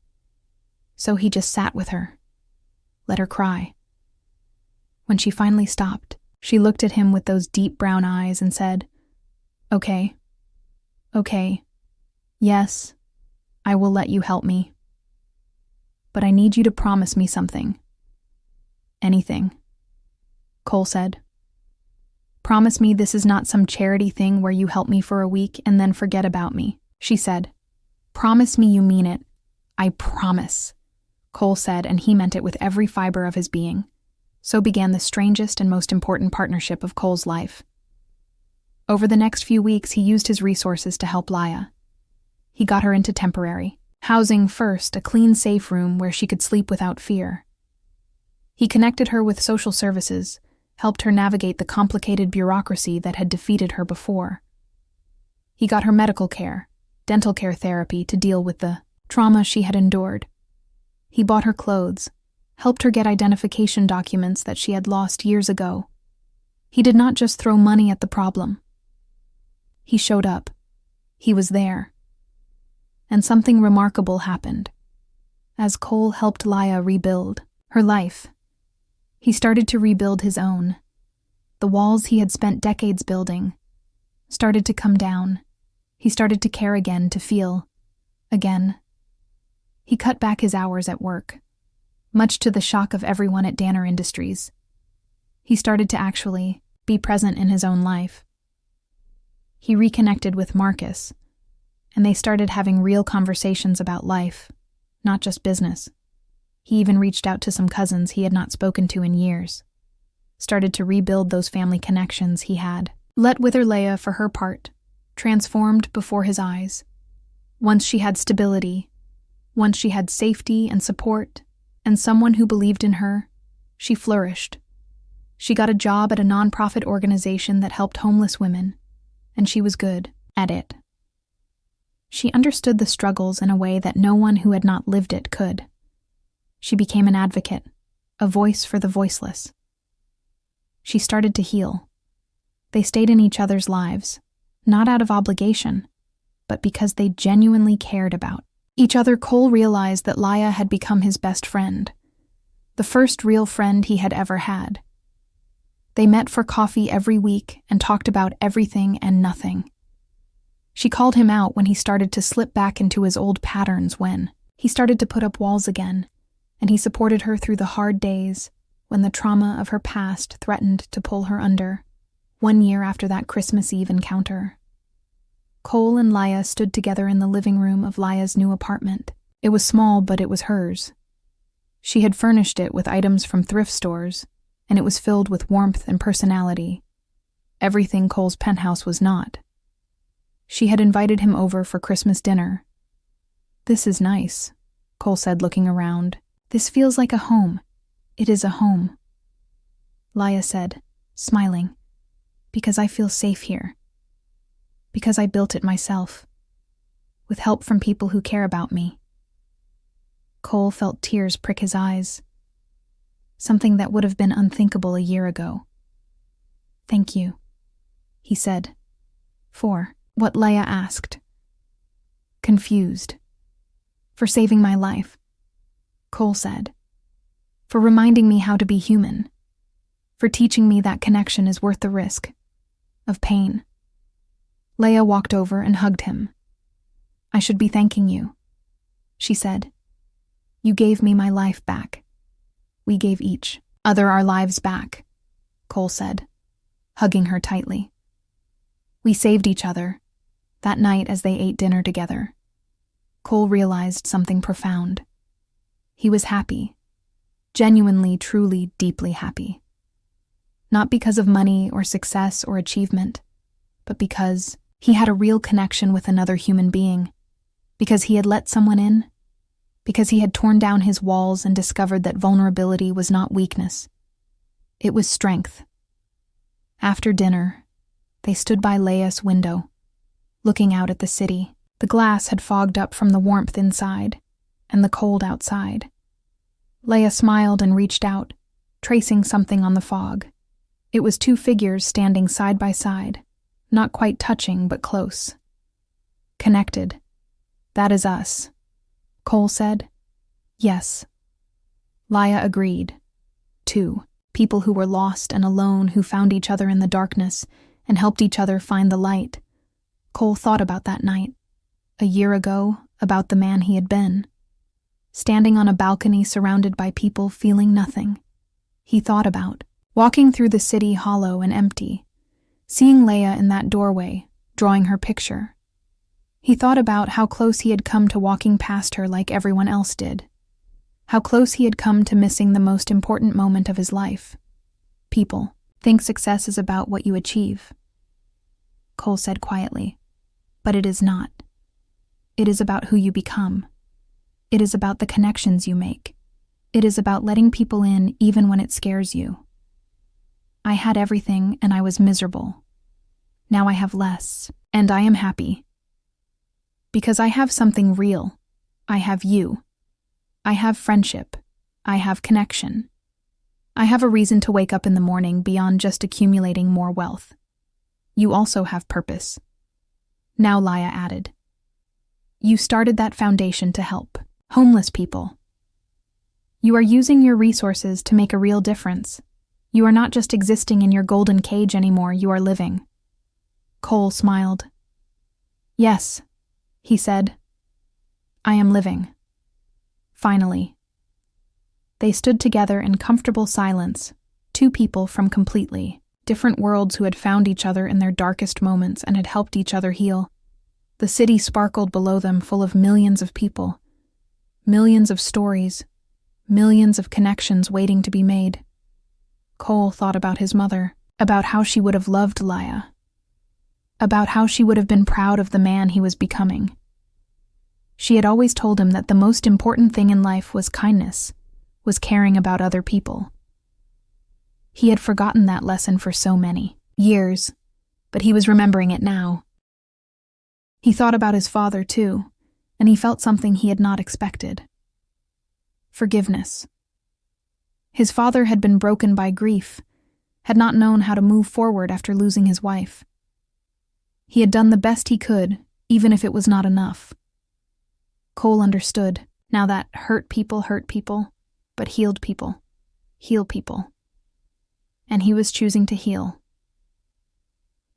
so he just sat with her, let her cry. When she finally stopped, she looked at him with those deep brown eyes and said, Okay, yes, I will let you help me. But I need you to promise me something. Anything, Cole said. Promise me this is not some charity thing where you help me for a week and then forget about me, she said. Promise me you mean it. I promise, Cole said, and he meant it with every fiber of his being. So began the strangest and most important partnership of Cole's life. Over the next few weeks, he used his resources to help Laya. He got her into temporary housing first, a clean, safe room where she could sleep without fear. He connected her with social services, helped her navigate the complicated bureaucracy that had defeated her before. He got her medical care, dental care therapy to deal with the trauma she had endured. He bought her clothes, helped her get identification documents that she had lost years ago. He did not just throw money at the problem. He showed up. He was there. And something remarkable happened. As Cole helped Laya rebuild her life, he started to rebuild his own. The walls he had spent decades building started to come down. He started to care again, to feel again. He cut back his hours at work, much to the shock of everyone at Danner Industries. He started to actually be present in his own life. He reconnected with Marcus, and they started having real conversations about life, not just business. He even reached out to some cousins he had not spoken to in years, started to rebuild those family connections he had. Let wither Laya, for her part, transformed before his eyes. Once she had stability, once she had safety and support, and someone who believed in her, she flourished. She got a job at a nonprofit organization that helped homeless women, and she was good at it. She understood the struggles in a way that no one who had not lived it could. She became an advocate, a voice for the voiceless. She started to heal. They stayed in each other's lives, not out of obligation, but because they genuinely cared about each other. Cole realized that Laya had become his best friend, the first real friend he had ever had. They met for coffee every week and talked about everything and nothing. She called him out when he started to slip back into his old patterns, when he started to put up walls again, and he supported her through the hard days when the trauma of her past threatened to pull her under. 1 year after that Christmas Eve encounter, Cole and Laya stood together in the living room of Laya's new apartment. It was small, but it was hers. She had furnished it with items from thrift stores, and it was filled with warmth and personality. Everything Cole's penthouse was not. She had invited him over for Christmas dinner. "This is nice," Cole said, looking around. "This feels like a home. It is a home." Laya said, smiling, "Because I feel safe here. Because I built it myself, with help from people who care about me." Cole felt tears prick his eyes, something that would have been unthinkable a year ago. "Thank you," he said. "For what?" Laya asked, confused. "For saving my life," Cole said. "For reminding me how to be human. For teaching me that connection is worth the risk of pain." Laya walked over and hugged him. "I should be thanking you," she said. "You gave me my life back. We gave each other our lives back." Cole said, hugging her tightly. We saved each other, that night as they ate dinner together. Cole realized something profound. He was happy, genuinely, truly, deeply happy. Not because of money or success or achievement, but because he had a real connection with another human being, because he had let someone in, because he had torn down his walls and discovered that vulnerability was not weakness. It was strength. After dinner, they stood by Laya's window, looking out at the city. The glass had fogged up from the warmth inside and the cold outside. Laya smiled and reached out, tracing something on the fog. It was two figures standing side by side, not quite touching but close. Connected. That is us. Cole said. Yes. Laya agreed. Two people who were lost and alone, who found each other in the darkness and helped each other find the light. Cole thought about that night, a year ago, about the man he had been. Standing on a balcony surrounded by people feeling nothing. He thought about walking through the city hollow and empty, seeing Laya in that doorway, drawing her picture. He thought about how close he had come to walking past her like everyone else did. How close he had come to missing the most important moment of his life. People think success is about what you achieve. Cole said quietly, but it is not. It is about who you become. It is about the connections you make. It is about letting people in even when it scares you. I had everything and I was miserable. Now I have less, and I am happy. Because I have something real. I have you. I have friendship. I have connection. I have a reason to wake up in the morning beyond just accumulating more wealth. You also have purpose. Now Laya added. You started that foundation to help homeless people. You are using your resources to make a real difference. You are not just existing in your golden cage anymore, you are living. Cole smiled. Yes, he said. I am living. Finally. They stood together in comfortable silence, two people from completely different worlds who had found each other in their darkest moments and had helped each other heal. The city sparkled below them, full of millions of people, millions of stories, millions of connections waiting to be made. Cole thought about his mother, about how she would have loved Laya, about how she would have been proud of the man he was becoming. She had always told him that the most important thing in life was kindness, was caring about other people. He had forgotten that lesson for so many years, but he was remembering it now. He thought about his father, too, and he felt something he had not expected. Forgiveness. His father had been broken by grief, had not known how to move forward after losing his wife. He had done the best he could, even if it was not enough. Cole understood, now that hurt people, but healed people, heal people. And he was choosing to heal.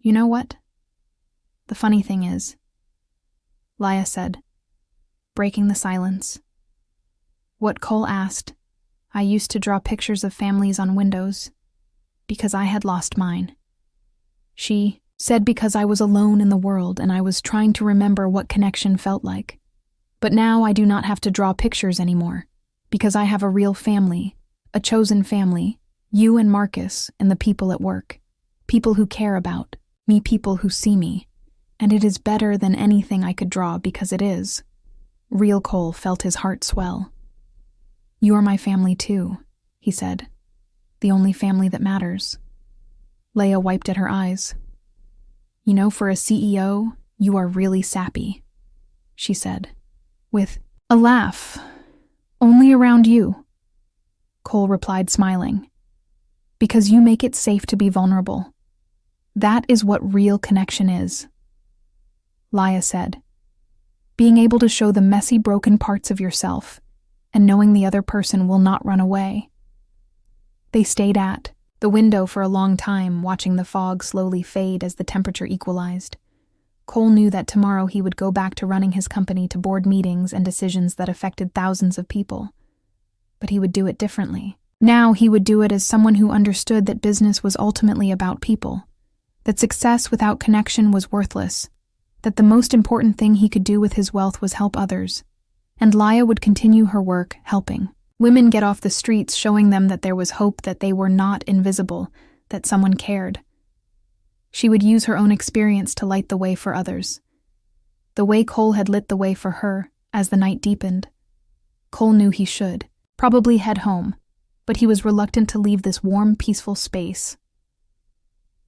You know what? The funny thing is, Laya said, breaking the silence. What Cole asked, I used to draw pictures of families on windows, because I had lost mine. She said because I was alone in the world and I was trying to remember what connection felt like. But now I do not have to draw pictures anymore, because I have a real family, a chosen family, you and Marcus and the people at work, people who care about me, people who see me, and it is better than anything I could draw because it is. Real Cole felt his heart swell. You are my family too, he said, the only family that matters. Laya wiped at her eyes. You know, for a CEO, you are really sappy, she said, with a laugh. Only around you. Cole replied, smiling. Because you make it safe to be vulnerable. That is what real connection is. Laya said, being able to show the messy, broken parts of yourself, and knowing the other person will not run away. They stayed at the window for a long time, watching the fog slowly fade as the temperature equalized. Cole knew that tomorrow he would go back to running his company, to board meetings and decisions that affected thousands of people. But he would do it differently, Now he would do it as someone who understood that business was ultimately about people, that success without connection was worthless, that the most important thing he could do with his wealth was help others. And Laya would continue her work helping women get off the streets, showing them that there was hope, that they were not invisible, that someone cared. She would use her own experience to light the way for others. The way Cole had lit the way for her as the night deepened. Cole knew he should, probably head home, but he was reluctant to leave this warm, peaceful space.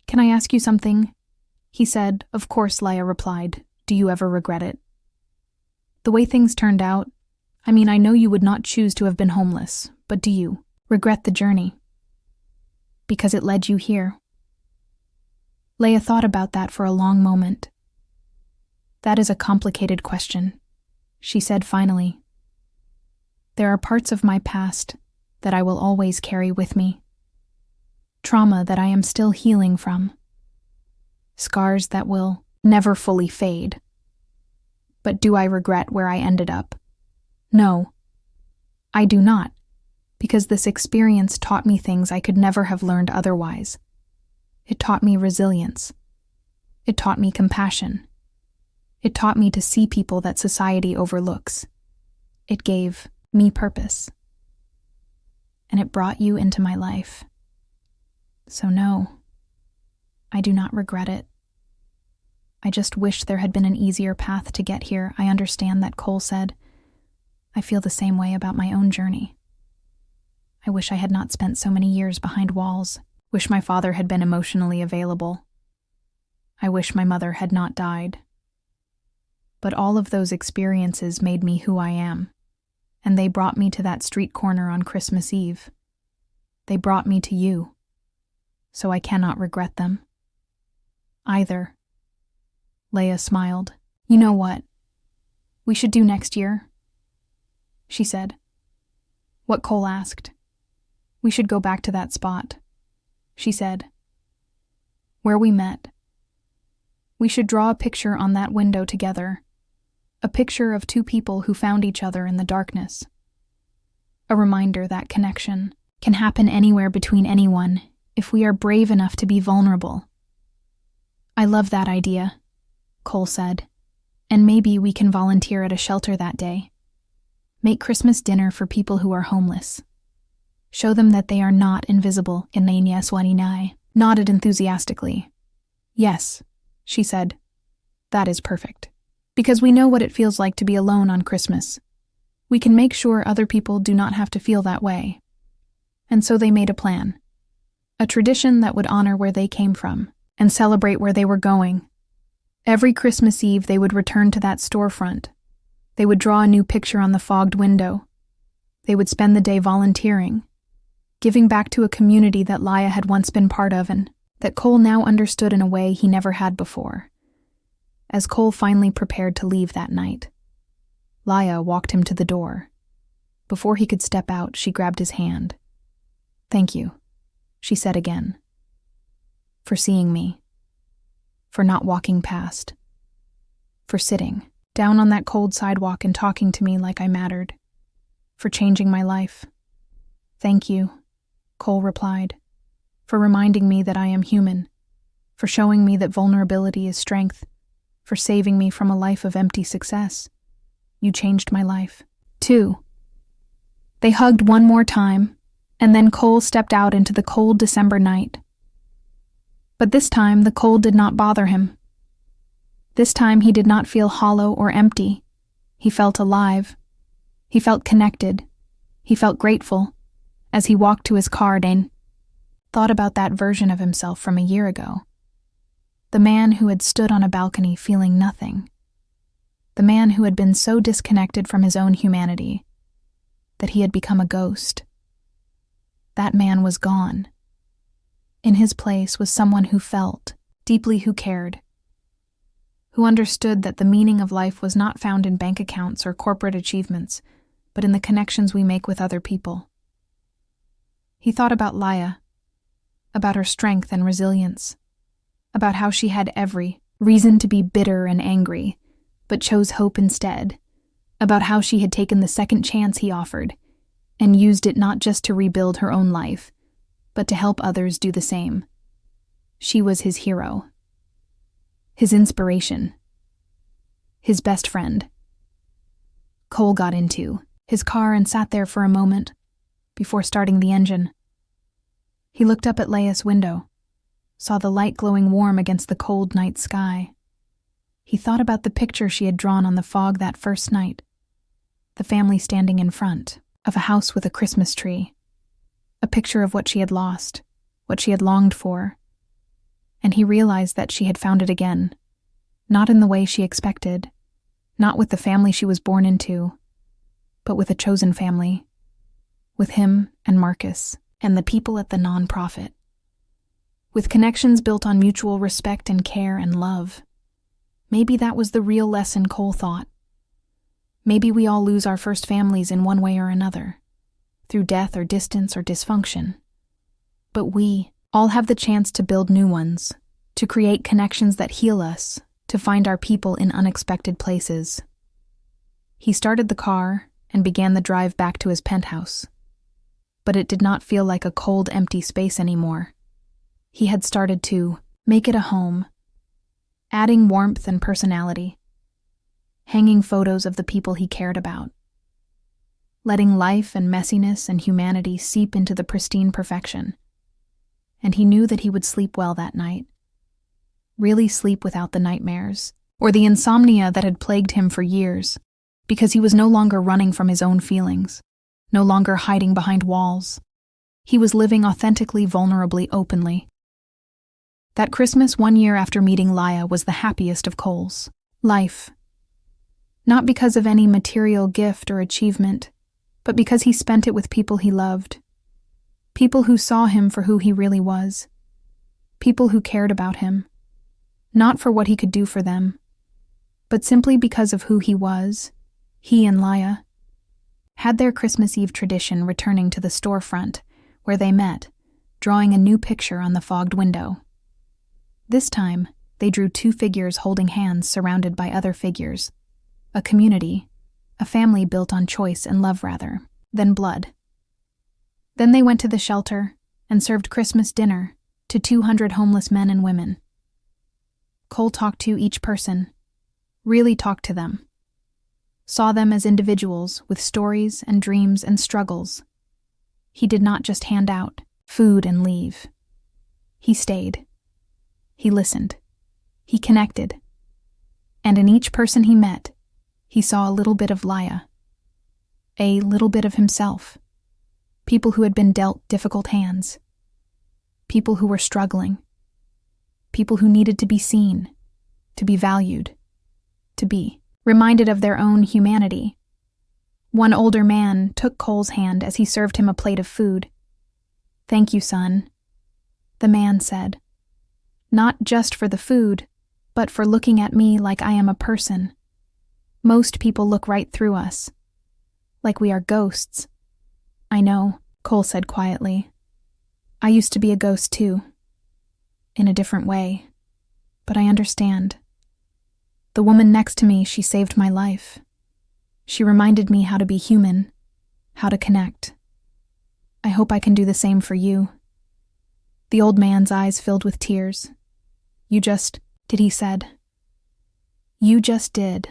"Can I ask you something?" he said. "Of course," Laya replied. "Do you ever regret it?" "The way things turned out, I mean, I know you would not choose to have been homeless, but do you regret the journey? Because it led you here." Laya thought about that for a long moment. "That is a complicated question," she said finally. "There are parts of my past that I will always carry with me. Trauma that I am still healing from. Scars that will never fully fade. But do I regret where I ended up? No, I do not, because this experience taught me things I could never have learned otherwise. It taught me resilience. It taught me compassion. It taught me to see people that society overlooks. It gave me purpose. And it brought you into my life. So no, I do not regret it. I just wish there had been an easier path to get here. I understand that," Cole said. "I feel the same way about my own journey. I wish I had not spent so many years behind walls. Wish my father had been emotionally available. I wish my mother had not died. But all of those experiences made me who I am, and they brought me to that street corner on Christmas Eve. They brought me to you, so I cannot regret them. Either." Laya smiled. "You know what we should do next year?" she said. What Cole asked. "We should go back to that spot," she said. "Where we met. We should draw a picture on that window together. A picture of two people who found each other in the darkness. A reminder that connection can happen anywhere between anyone if we are brave enough to be vulnerable." "I love that idea," Cole said. "And maybe we can volunteer at a shelter that day. Make Christmas dinner for people who are homeless. Show them that they are not invisible." Inanya Swaninai nodded enthusiastically. "Yes," she said. "That is perfect. Because we know what it feels like to be alone on Christmas. We can make sure other people do not have to feel that way." And so they made a plan. A tradition that would honor where they came from and celebrate where they were going. Every Christmas Eve they would return to that storefront. They would draw a new picture on the fogged window. They would spend the day volunteering, giving back to a community that Laya had once been part of and that Cole now understood in a way he never had before. As Cole finally prepared to leave that night, Laya walked him to the door. Before he could step out, she grabbed his hand. "Thank you," she said again. "For seeing me. For not walking past. For sitting down on that cold sidewalk and talking to me like I mattered. For changing my life." "Thank you," Cole replied. "For reminding me that I am human. For showing me that vulnerability is strength. For saving me from a life of empty success. You changed my life, too." They hugged one more time, and then Cole stepped out into the cold December night. But this time the cold did not bother him. This time he did not feel hollow or empty. He felt alive. He felt connected. He felt grateful as he walked to his car and thought about that version of himself from a year ago. The man who had stood on a balcony feeling nothing. The man who had been so disconnected from his own humanity that he had become a ghost. That man was gone. In his place was someone who felt, deeply who cared, who understood that the meaning of life was not found in bank accounts or corporate achievements, but in the connections we make with other people. He thought about Laya, about her strength and resilience, about how she had every reason to be bitter and angry, but chose hope instead, about how she had taken the second chance he offered, and used it not just to rebuild her own life, but to help others do the same. She was his hero, his inspiration, his best friend. Cole got into his car and sat there for a moment before starting the engine. He looked up at Laya's window, saw the light glowing warm against the cold night sky. He thought about the picture she had drawn on the fog that first night, the family standing in front of a house with a Christmas tree, a picture of what she had lost, what she had longed for, and he realized that she had found it again, not in the way she expected, not with the family she was born into, but with a chosen family, with him and Marcus and the people at the nonprofit, with connections built on mutual respect and care and love. Maybe that was the real lesson, Cole thought. Maybe we all lose our first families in one way or another, through death or distance or dysfunction. But we all have the chance to build new ones, to create connections that heal us, to find our people in unexpected places. He started the car and began the drive back to his penthouse. But it did not feel like a cold, empty space anymore. He had started to make it a home, adding warmth and personality, hanging photos of the people he cared about, letting life and messiness and humanity seep into the pristine perfection. And he knew that he would sleep well that night, really sleep without the nightmares or the insomnia that had plagued him for years, because he was no longer running from his own feelings, no longer hiding behind walls. He was living authentically, vulnerably, openly. That Christmas 1 year after meeting Laya was the happiest of Cole's life. Not because of any material gift or achievement, but because he spent it with people he loved. People who saw him for who he really was. People who cared about him. Not for what he could do for them, but simply because of who he was. He and Laya had their Christmas Eve tradition returning to the storefront where they met, drawing a new picture on the fogged window. This time, they drew 2 figures holding hands surrounded by other figures. A community, a family built on choice and love rather than blood. Then they went to the shelter and served Christmas dinner to 200 homeless men and women. Cole talked to each person, really talked to them. Saw them as individuals with stories and dreams and struggles. He did not just hand out food and leave. He stayed. He listened. He connected. And in each person he met, he saw a little bit of Laya. A little bit of himself. People who had been dealt difficult hands. People who were struggling. People who needed to be seen, to be valued, to be reminded of their own humanity. One older man took Cole's hand as he served him a plate of food. "Thank you, son," the man said. "Not just for the food, but for looking at me like I am a person. Most people look right through us, like we are ghosts." "I know," Cole said quietly. "I used to be a ghost too, in a different way, but I understand. The woman next to me, she saved my life. She reminded me how to be human, how to connect. I hope I can do the same for you." The old man's eyes filled with tears. "You just did," he said. "You just did."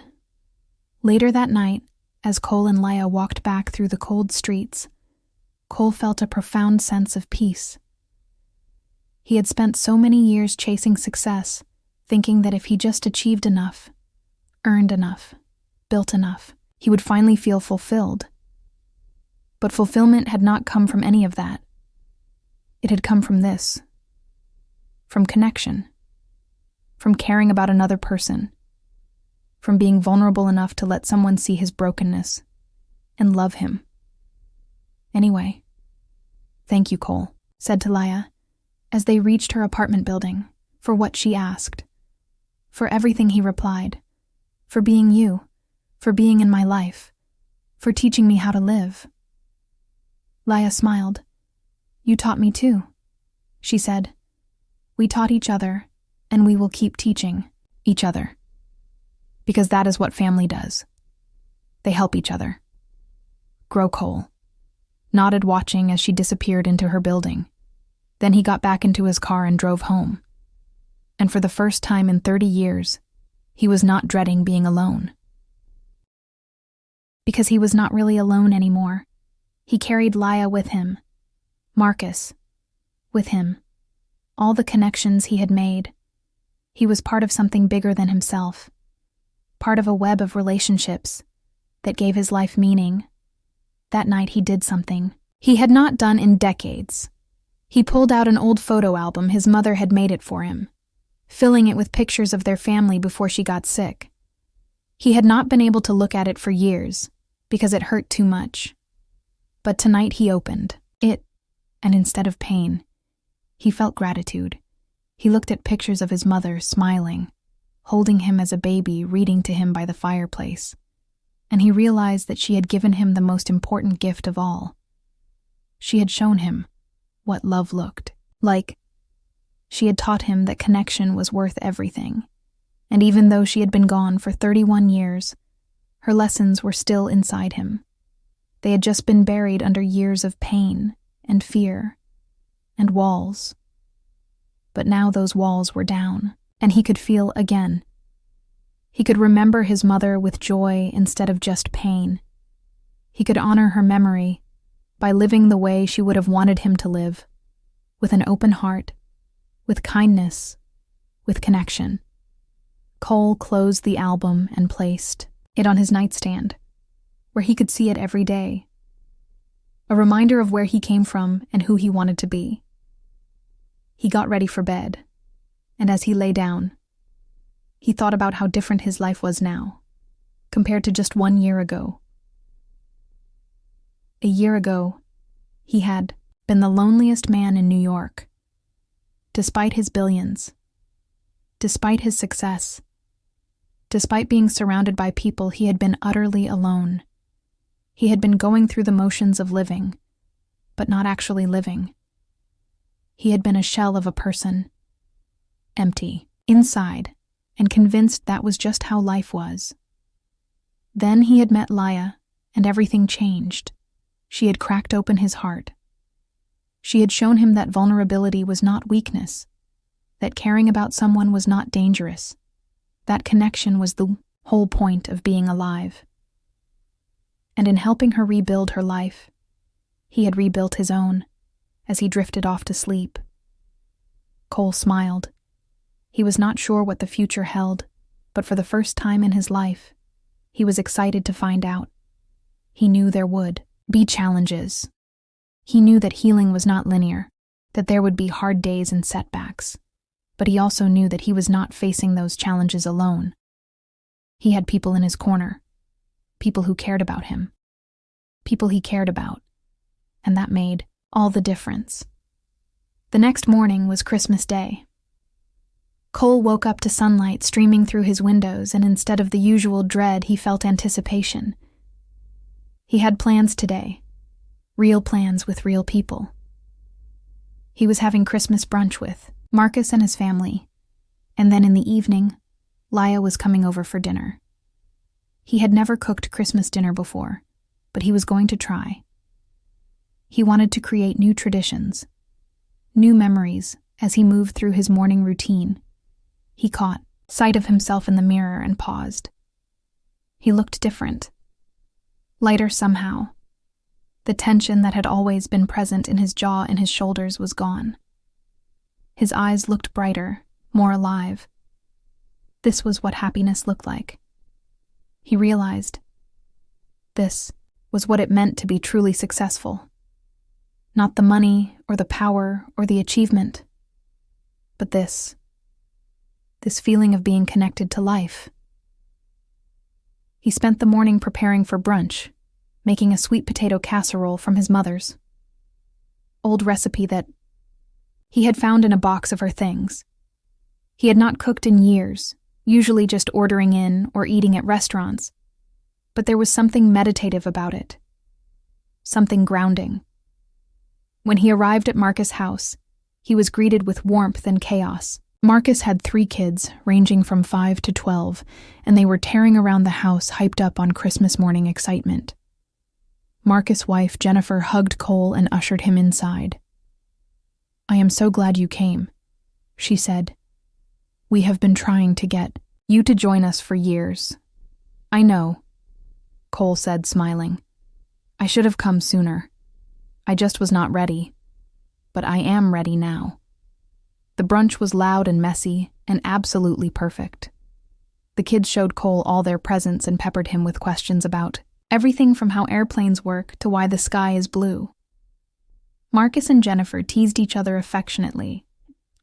Later that night, as Cole and Laya walked back through the cold streets, Cole felt a profound sense of peace. He had spent so many years chasing success, thinking that if he just achieved enough, earned enough, built enough, he would finally feel fulfilled. But fulfillment had not come from any of that. It had come from this. From connection. From caring about another person. From being vulnerable enough to let someone see his brokenness and love him. "Anyway, thank you, Cole," said to Laya, as they reached her apartment building, for what she asked. "For everything," he replied. "For being you. For being in my life. For teaching me how to live." Laya smiled. "You taught me too," she said. "We taught each other, and we will keep teaching each other. Because that is what family does. They help each other. Grow, Cole. nodded watching as she disappeared into her building. Then he got back into his car and drove home. And for the first time in 30 years, he was not dreading being alone. Because he was not really alone anymore. He carried Laya with him, Marcus with him, all the connections he had made. He was part of something bigger than himself, part of a web of relationships that gave his life meaning. That night he did something he had not done in decades. He pulled out an old photo album his mother had made it for him, filling it with pictures of their family before she got sick. He had not been able to look at it for years because it hurt too much. But tonight he opened it, and instead of pain, he felt gratitude. He looked at pictures of his mother smiling, holding him as a baby, reading to him by the fireplace, and he realized that she had given him the most important gift of all. She had shown him what love looked like. She had taught him that connection was worth everything, and even though she had been gone for 31 years, her lessons were still inside him. They had just been buried under years of pain and fear and walls. But now those walls were down, and he could feel again. He could remember his mother with joy instead of just pain. He could honor her memory by living the way she would have wanted him to live, with an open heart, with kindness, with connection. Cole closed the album and placed it on his nightstand, where he could see it every day. A reminder of where he came from and who he wanted to be. He got ready for bed, and as he lay down, he thought about how different his life was now, compared to just 1 year ago. A year ago, he had been the loneliest man in New York. Despite his billions, despite his success, despite being surrounded by people, he had been utterly alone. He had been going through the motions of living, but not actually living. He had been a shell of a person, empty, inside, and convinced that was just how life was. Then he had met Laya, and everything changed. She had cracked open his heart. She had shown him that vulnerability was not weakness, that caring about someone was not dangerous, that connection was the whole point of being alive. And in helping her rebuild her life, he had rebuilt his own, as he drifted off to sleep. Cole smiled. He was not sure what the future held, but for the first time in his life, he was excited to find out. He knew there would be challenges. He knew that healing was not linear, that there would be hard days and setbacks, but he also knew that he was not facing those challenges alone. He had people in his corner, people who cared about him, people he cared about, and that made all the difference. The next morning was Christmas Day. Cole woke up to sunlight streaming through his windows, and instead of the usual dread, he felt anticipation. He had plans today, real plans with real people. He was having Christmas brunch with Marcus and his family, and then in the evening, Laya was coming over for dinner. He had never cooked Christmas dinner before, but he was going to try. He wanted to create new traditions, new memories as he moved through his morning routine. He caught sight of himself in the mirror and paused. He looked different, lighter somehow. The tension that had always been present in his jaw and his shoulders was gone. His eyes looked brighter, more alive. This was what happiness looked like. He realized this was what it meant to be truly successful. Not the money or the power or the achievement, but this feeling of being connected to life. He spent the morning preparing for brunch, making a sweet potato casserole from his mother's old recipe that he had found in a box of her things. He had not cooked in years, usually just ordering in or eating at restaurants, but there was something meditative about it, something grounding. When he arrived at Marcus' house, he was greeted with warmth and chaos. Marcus had 3 kids, ranging from 5 to 12, and they were tearing around the house hyped up on Christmas morning excitement. Marcus' wife, Jennifer, hugged Cole and ushered him inside. "I am so glad you came," she said. "We have been trying to get you to join us for years." "I know," Cole said, smiling. "I should have come sooner. I just was not ready. But I am ready now." The brunch was loud and messy and absolutely perfect. The kids showed Cole all their presents and peppered him with questions about everything from how airplanes work to why the sky is blue. Marcus and Jennifer teased each other affectionately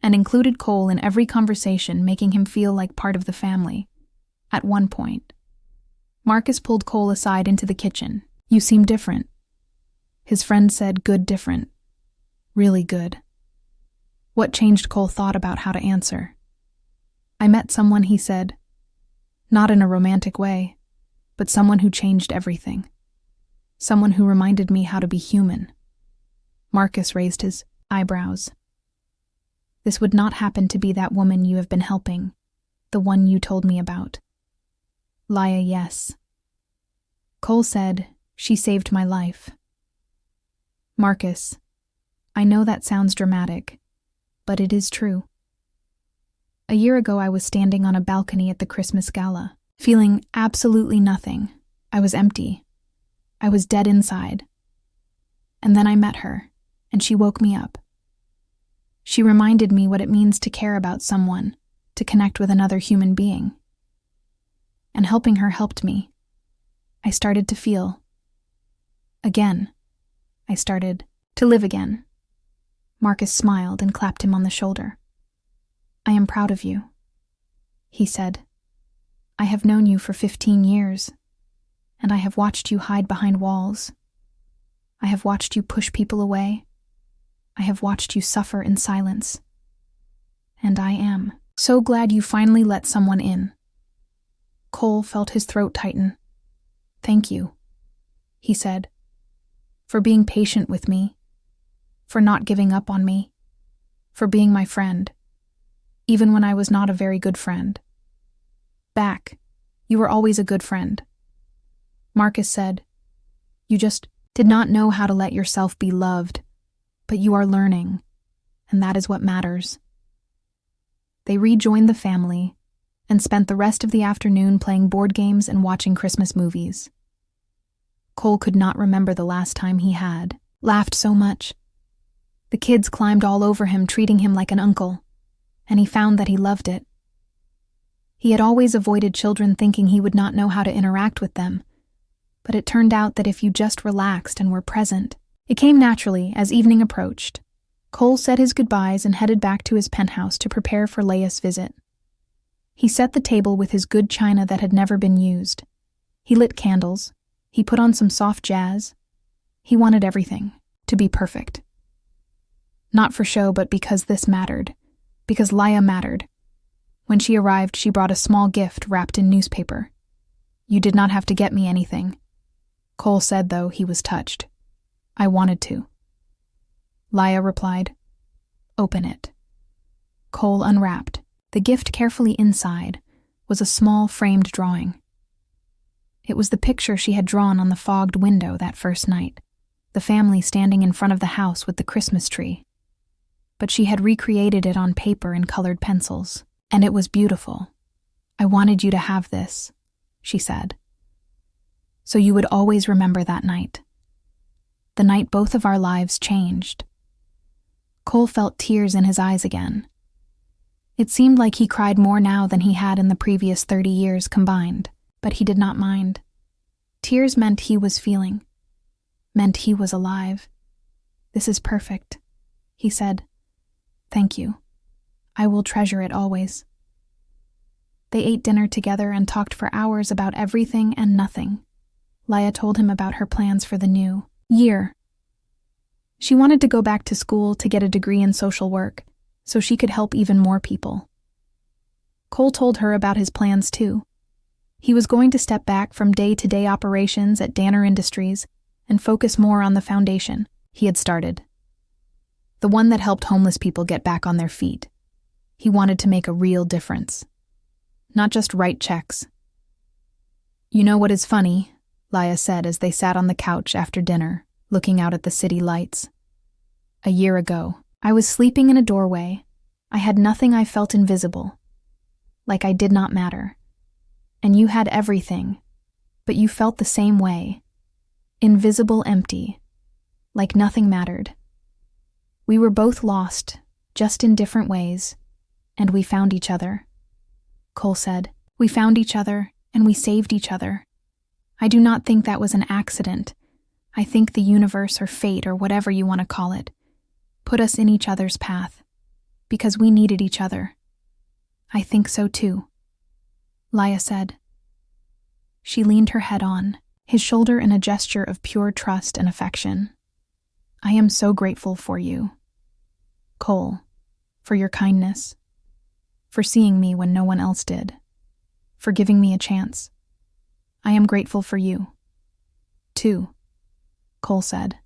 and included Cole in every conversation, making him feel like part of the family. At one point, Marcus pulled Cole aside into the kitchen. "You seem different." His friend said, "Good different. Really good." What changed? Cole thought about how to answer. "I met someone," he said. "Not in a romantic way, but someone who changed everything. Someone who reminded me how to be human." Marcus raised his eyebrows. "This would not happen to be that woman you have been helping, the one you told me about." "Laya, yes." Cole said, "She saved my life." "Marcus, I know that sounds dramatic, but it is true. A year ago I was standing on a balcony at the Christmas gala, feeling absolutely nothing. I was empty. I was dead inside. And then I met her, and she woke me up. She reminded me what it means to care about someone, to connect with another human being. And helping her helped me. I started to feel. Again. I started to live again." Marcus smiled and clapped him on the shoulder. "I am proud of you," he said. "I have known you for 15 years, and I have watched you hide behind walls. I have watched you push people away. I have watched you suffer in silence. And I am so glad you finally let someone in." Cole felt his throat tighten. "Thank you," he said, "for being patient with me, for not giving up on me, for being my friend, even when I was not a very good friend. Back, you were always a good friend." Marcus said, "You just did not know how to let yourself be loved, but you are learning, and that is what matters." They rejoined the family and spent the rest of the afternoon playing board games and watching Christmas movies. Cole could not remember the last time he had laughed so much. The kids climbed all over him, treating him like an uncle, and he found that he loved it. He had always avoided children, thinking he would not know how to interact with them, but it turned out that if you just relaxed and were present, it came naturally. As evening approached, Cole said his goodbyes and headed back to his penthouse to prepare for Laya's visit. He set the table with his good china that had never been used. He lit candles. He put on some soft jazz. He wanted everything to be perfect. Not for show, but because this mattered. Because Laya mattered. When she arrived, she brought a small gift wrapped in newspaper. "You did not have to get me anything," Cole said, though he was touched. "I wanted to." Laya replied, "Open it." Cole unwrapped. The gift carefully inside was a small framed drawing. It was the picture she had drawn on the fogged window that first night, the family standing in front of the house with the Christmas tree. But she had recreated it on paper and colored pencils, and it was beautiful. "I wanted you to have this," she said. "So you would always remember that night. The night both of our lives changed." Cole felt tears in his eyes again. It seemed like he cried more now than he had in the previous 30 years combined. But he did not mind. Tears meant he was feeling, meant he was alive. "This is perfect," he said. "Thank you. I will treasure it always." They ate dinner together and talked for hours about everything and nothing. Laya told him about her plans for the new year. She wanted to go back to school to get a degree in social work, so she could help even more people. Cole told her about his plans too. He was going to step back from day-to-day operations at Danner Industries and focus more on the foundation he had started. The one that helped homeless people get back on their feet. He wanted to make a real difference. Not just write checks. "You know what is funny?" Laya said as they sat on the couch after dinner, looking out at the city lights. A year ago, I was sleeping in a doorway. I had nothing. I felt invisible, like I did not matter. And you had everything, but you felt the same way. Invisible, empty, like nothing mattered. We were both lost, just in different ways, and we found each other. Cole said, "We found each other, and we saved each other. I do not think that was an accident. I think the universe or fate or whatever you want to call it put us in each other's path, because we needed each other." "I think so too," Laya said. She leaned her head on his shoulder in a gesture of pure trust and affection. "I am so grateful for you, Cole, for your kindness, for seeing me when no one else did, for giving me a chance. I am grateful for you, too," Cole said,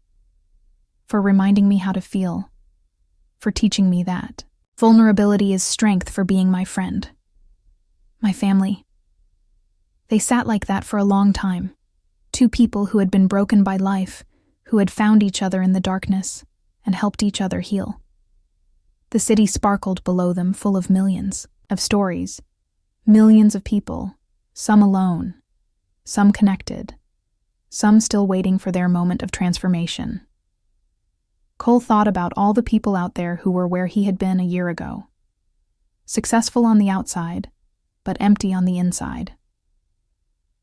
"for reminding me how to feel, for teaching me that vulnerability is strength, for being my friend, my family." They sat like that for a long time, two people who had been broken by life, who had found each other in the darkness and helped each other heal. The city sparkled below them, full of millions of stories, millions of people, some alone, some connected, some still waiting for their moment of transformation. Cole thought about all the people out there who were where he had been a year ago, successful on the outside, but empty on the inside.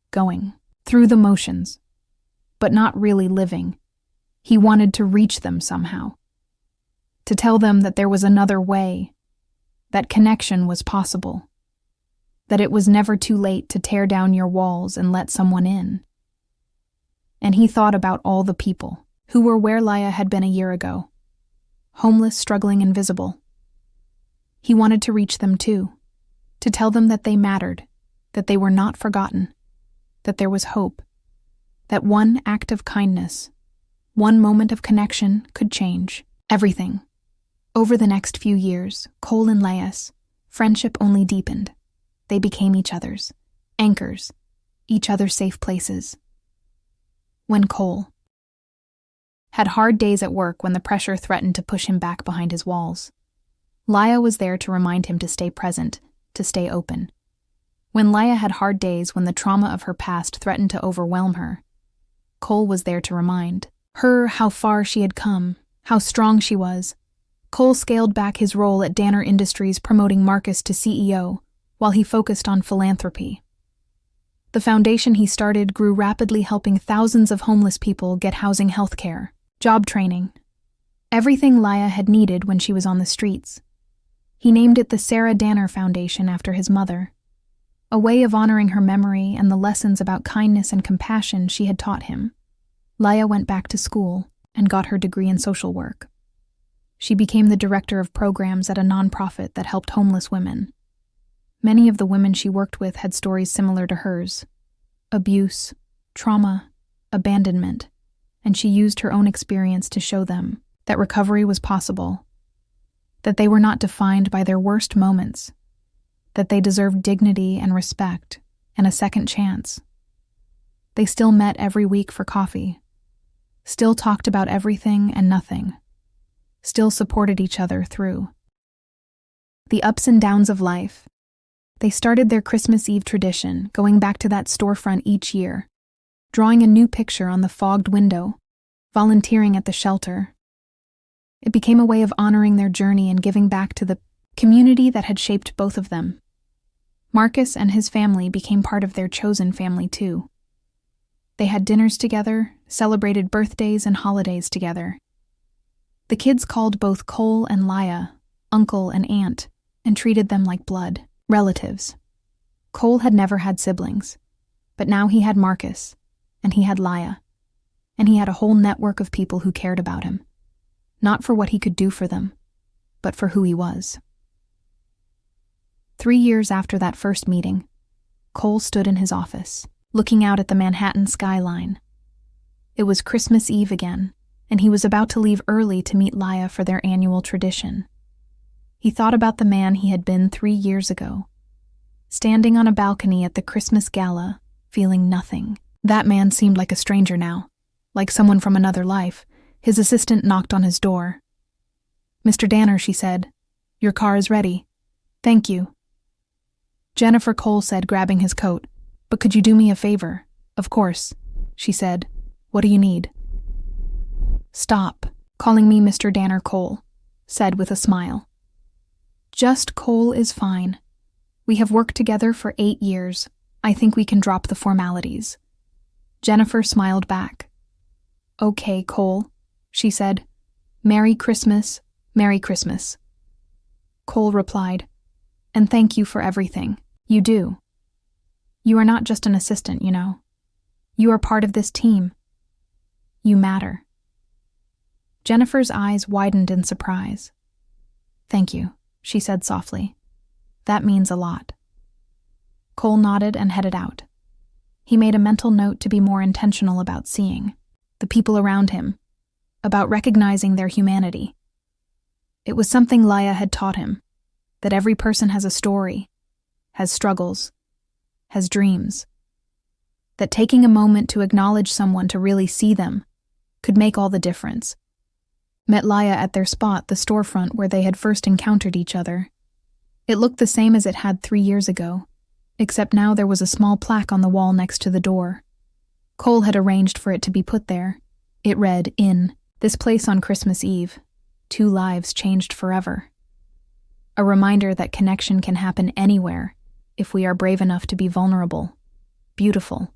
Going through the motions, but not really living. He wanted to reach them somehow, to tell them that there was another way, that connection was possible, that it was never too late to tear down your walls and let someone in. And he thought about all the people who were where Laya had been a year ago, homeless, struggling, invisible. He wanted to reach them too, to tell them that they mattered, that they were not forgotten, that there was hope, that one act of kindness, one moment of connection could change everything. Over the next few years, Cole and Laya's friendship only deepened. They became each other's anchors, each other's safe places. When Cole had hard days at work, when the pressure threatened to push him back behind his walls, Laya was there to remind him to stay present, to stay open. When Laya had hard days, when the trauma of her past threatened to overwhelm her, Cole was there to remind her how far she had come, how strong she was. Cole scaled back his role at Danner Industries, promoting Marcus to CEO, while he focused on philanthropy. The foundation he started grew rapidly, helping thousands of homeless people get housing, health care, job training, everything Laya had needed when she was on the streets. He named it the Sarah Danner Foundation after his mother, a way of honoring her memory and the lessons about kindness and compassion she had taught him. Laya went back to school and got her degree in social work. She became the director of programs at a nonprofit that helped homeless women. Many of the women she worked with had stories similar to hers: abuse, trauma, abandonment, and she used her own experience to show them that recovery was possible, that they were not defined by their worst moments, that they deserved dignity and respect and a second chance. They still met every week for coffee, still talked about everything and nothing, still supported each other through the ups and downs of life. They started their Christmas Eve tradition, going back to that storefront each year, drawing a new picture on the fogged window, volunteering at the shelter. It became a way of honoring their journey and giving back to the community that had shaped both of them. Marcus and his family became part of their chosen family too. They had dinners together, celebrated birthdays and holidays together. The kids called both Cole and Laya uncle and aunt and treated them like blood relatives. Cole had never had siblings, but now he had Marcus, and he had Laya, and he had a whole network of people who cared about him, not for what he could do for them, but for who he was. 3 years after that first meeting, Cole stood in his office, looking out at the Manhattan skyline. It was Christmas Eve again, and he was about to leave early to meet Laya for their annual tradition. He thought about the man he had been 3 years ago, standing on a balcony at the Christmas gala, feeling nothing, That man seemed like a stranger now, like someone from another life. His assistant knocked on his door. "Mr. Danner," she said, "your car is ready." "Thank you." Jennifer Cole said, grabbing his coat, "But could you do me a favor?" "Of course," she said. "What do you need?" "Stop calling me Mr. Danner Cole," said with a smile. "Just Cole is fine. We have worked together for 8 years. I think we can drop the formalities." Jennifer smiled back. "Okay, Cole," she said. "Merry Christmas, Merry Christmas." Cole replied, "And thank you for everything. You do. You are not just an assistant, you know. You are part of this team. You matter." Jennifer's eyes widened in surprise. "Thank you," she said softly. "That means a lot." Cole nodded and headed out. He made a mental note to be more intentional about seeing the people around him, about recognizing their humanity. It was something Laya had taught him, that every person has a story, has struggles, has dreams. That taking a moment to acknowledge someone, to really see them, could make all the difference. Met Laya at their spot, the storefront where they had first encountered each other. It looked the same as it had 3 years ago, except now there was a small plaque on the wall next to the door. Cole had arranged for it to be put there. It read, "In this place on Christmas Eve, 2 lives changed forever." A reminder that connection can happen anywhere if we are brave enough to be vulnerable. Beautiful.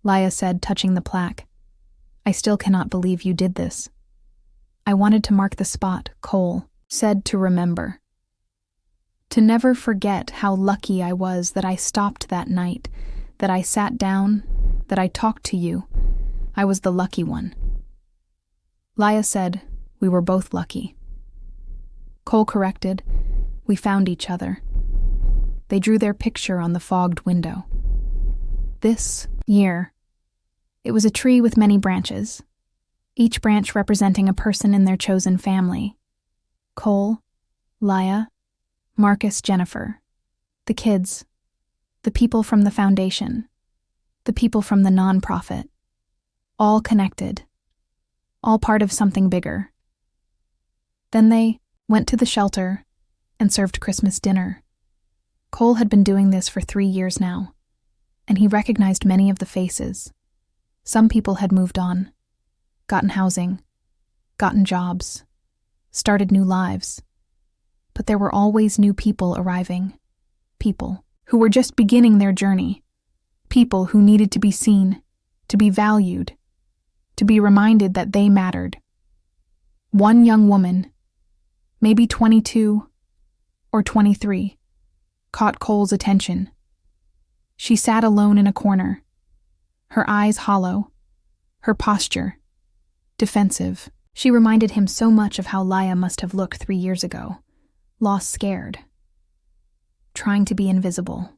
Laya said, touching the plaque, "I still cannot believe you did this." "I wanted to mark the spot," Cole said, "to remember. To never forget how lucky I was that I stopped that night, that I sat down, that I talked to you. I was the lucky one." Laya said, "We were both lucky." Cole corrected, "We found each other." They drew their picture on the fogged window. This year, it was a tree with many branches, each branch representing a person in their chosen family. Cole, Laya, Marcus, Jennifer, the kids, the people from the foundation, the people from the nonprofit, all connected, all part of something bigger. Then they went to the shelter and served Christmas dinner. Cole had been doing this for 3 years now, and he recognized many of the faces. Some people had moved on, gotten housing, gotten jobs, started new lives. But there were always new people arriving, people who were just beginning their journey, people who needed to be seen, to be valued, to be reminded that they mattered. One young woman, maybe 22 or 23, caught Cole's attention. She sat alone in a corner, her eyes hollow, her posture defensive. She reminded him so much of how Laya must have looked 3 years ago, lost, scared, trying to be invisible.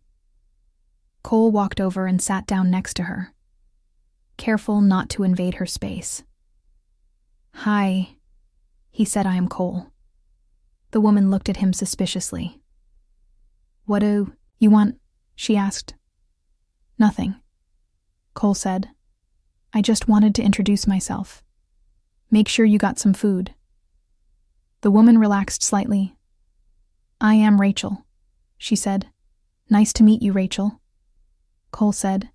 Cole walked over and sat down next to her, careful not to invade her space. "Hi," he said, "I am Cole." The woman looked at him suspiciously. "What do you want?" she asked. "Nothing," Cole said. "I just wanted to introduce myself. Make sure you got some food." The woman relaxed slightly. "I am Rachel," she said. "Nice to meet you, Rachel." Cole said,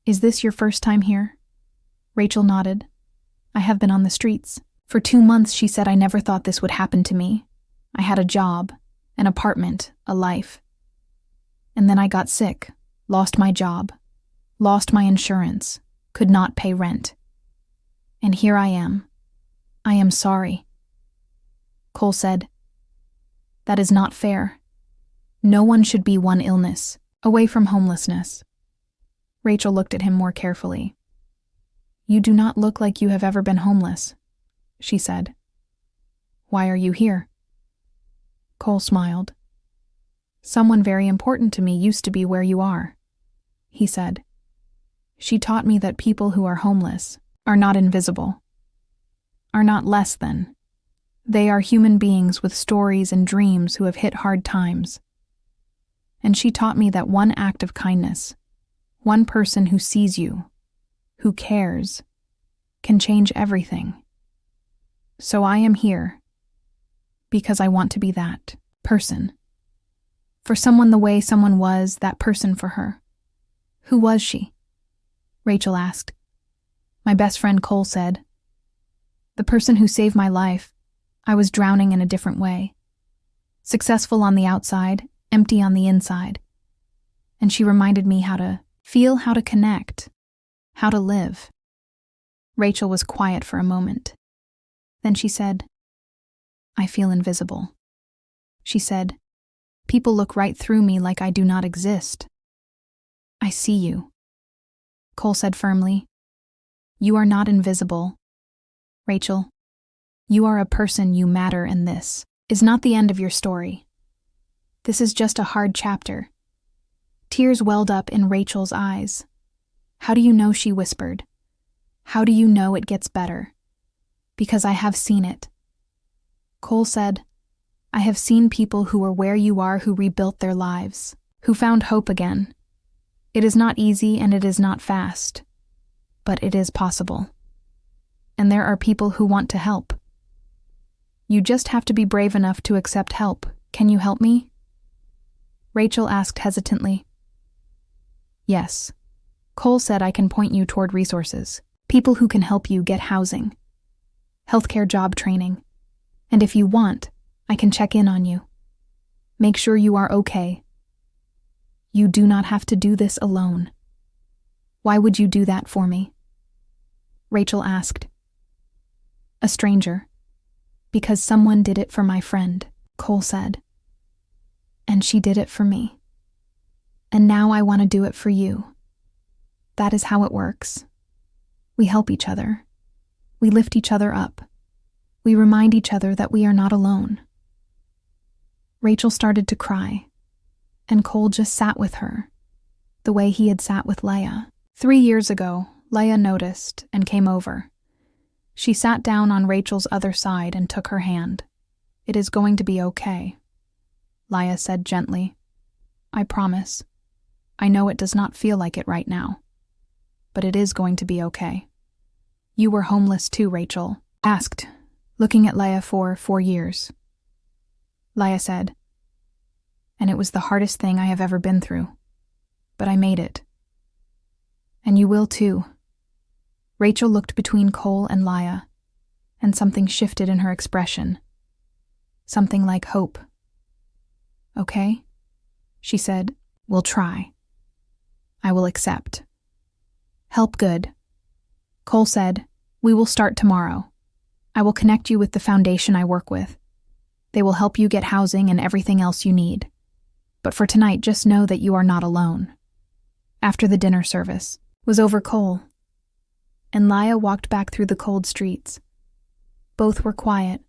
"Is this your first time here?" Rachel nodded. "I have been on the streets. For 2 months," she said. "I never thought this would happen to me. I had a job, an apartment, a life. And then I got sick, lost my job, lost my insurance, could not pay rent. And here I am. I am sorry." Cole said, "That is not fair. No one should be one illness away from homelessness." Rachel looked at him more carefully. "You do not look like you have ever been homeless," she said. "Why are you here?" Cole smiled. "Someone very important to me used to be where you are," he said. "She taught me that people who are homeless are not invisible, are not less than. They are human beings with stories and dreams who have hit hard times. And she taught me that one act of kindness, One person who sees you, who cares, can change everything. So I am here because I want to be that person. For someone the way someone was, that person for her. Who was she? Rachel asked. My best friend Cole said. The person who saved my life. I was drowning in a different way. Successful on the outside, empty on the inside. And she reminded me how to feel, how to connect, how to live. Rachel was quiet for a moment. Then she said, I feel invisible. She said, people look right through me like I do not exist. I see you. Cole said firmly, you are not invisible. Rachel, you are a person, you matter, and this is not the end of your story. This is just a hard chapter. Tears welled up in Rachel's eyes. How do you know? She whispered. How do you know it gets better? Because I have seen it. Cole said, I have seen people who were where you are, who rebuilt their lives, who found hope again. It is not easy and it is not fast, but it is possible. And there are people who want to help. You just have to be brave enough to accept help. Can you help me? Rachel asked hesitantly. Yes. Cole said, I can point you toward resources, people who can help you get housing, healthcare, job training, and if you want, I can check in on you. Make sure you are okay. You do not have to do this alone. Why would you do that for me? Rachel asked. A stranger. Because someone did it for my friend, Cole said. And she did it for me. And now I want to do it for you. That is how it works. We help each other. We lift each other up. We remind each other that we are not alone. Rachel started to cry, and Cole just sat with her, the way he had sat with Laya. 3 years ago, Laya noticed and came over. She sat down on Rachel's other side and took her hand. It is going to be okay, Laya said gently. I promise. I know it does not feel like it right now, but it is going to be okay. You were homeless too, Rachel asked, looking at Laya for 4 years. Laya said, and it was the hardest thing I have ever been through, but I made it. And you will too. Rachel looked between Cole and Laya, and something shifted in her expression. Something like hope. Okay, she said, we'll try. I will accept. Help good. Cole said, we will start tomorrow. I will connect you with the foundation I work with. They will help you get housing and everything else you need. But for tonight, just know that you are not alone. After the dinner service was over, Cole and Laya walked back through the cold streets. Both were quiet,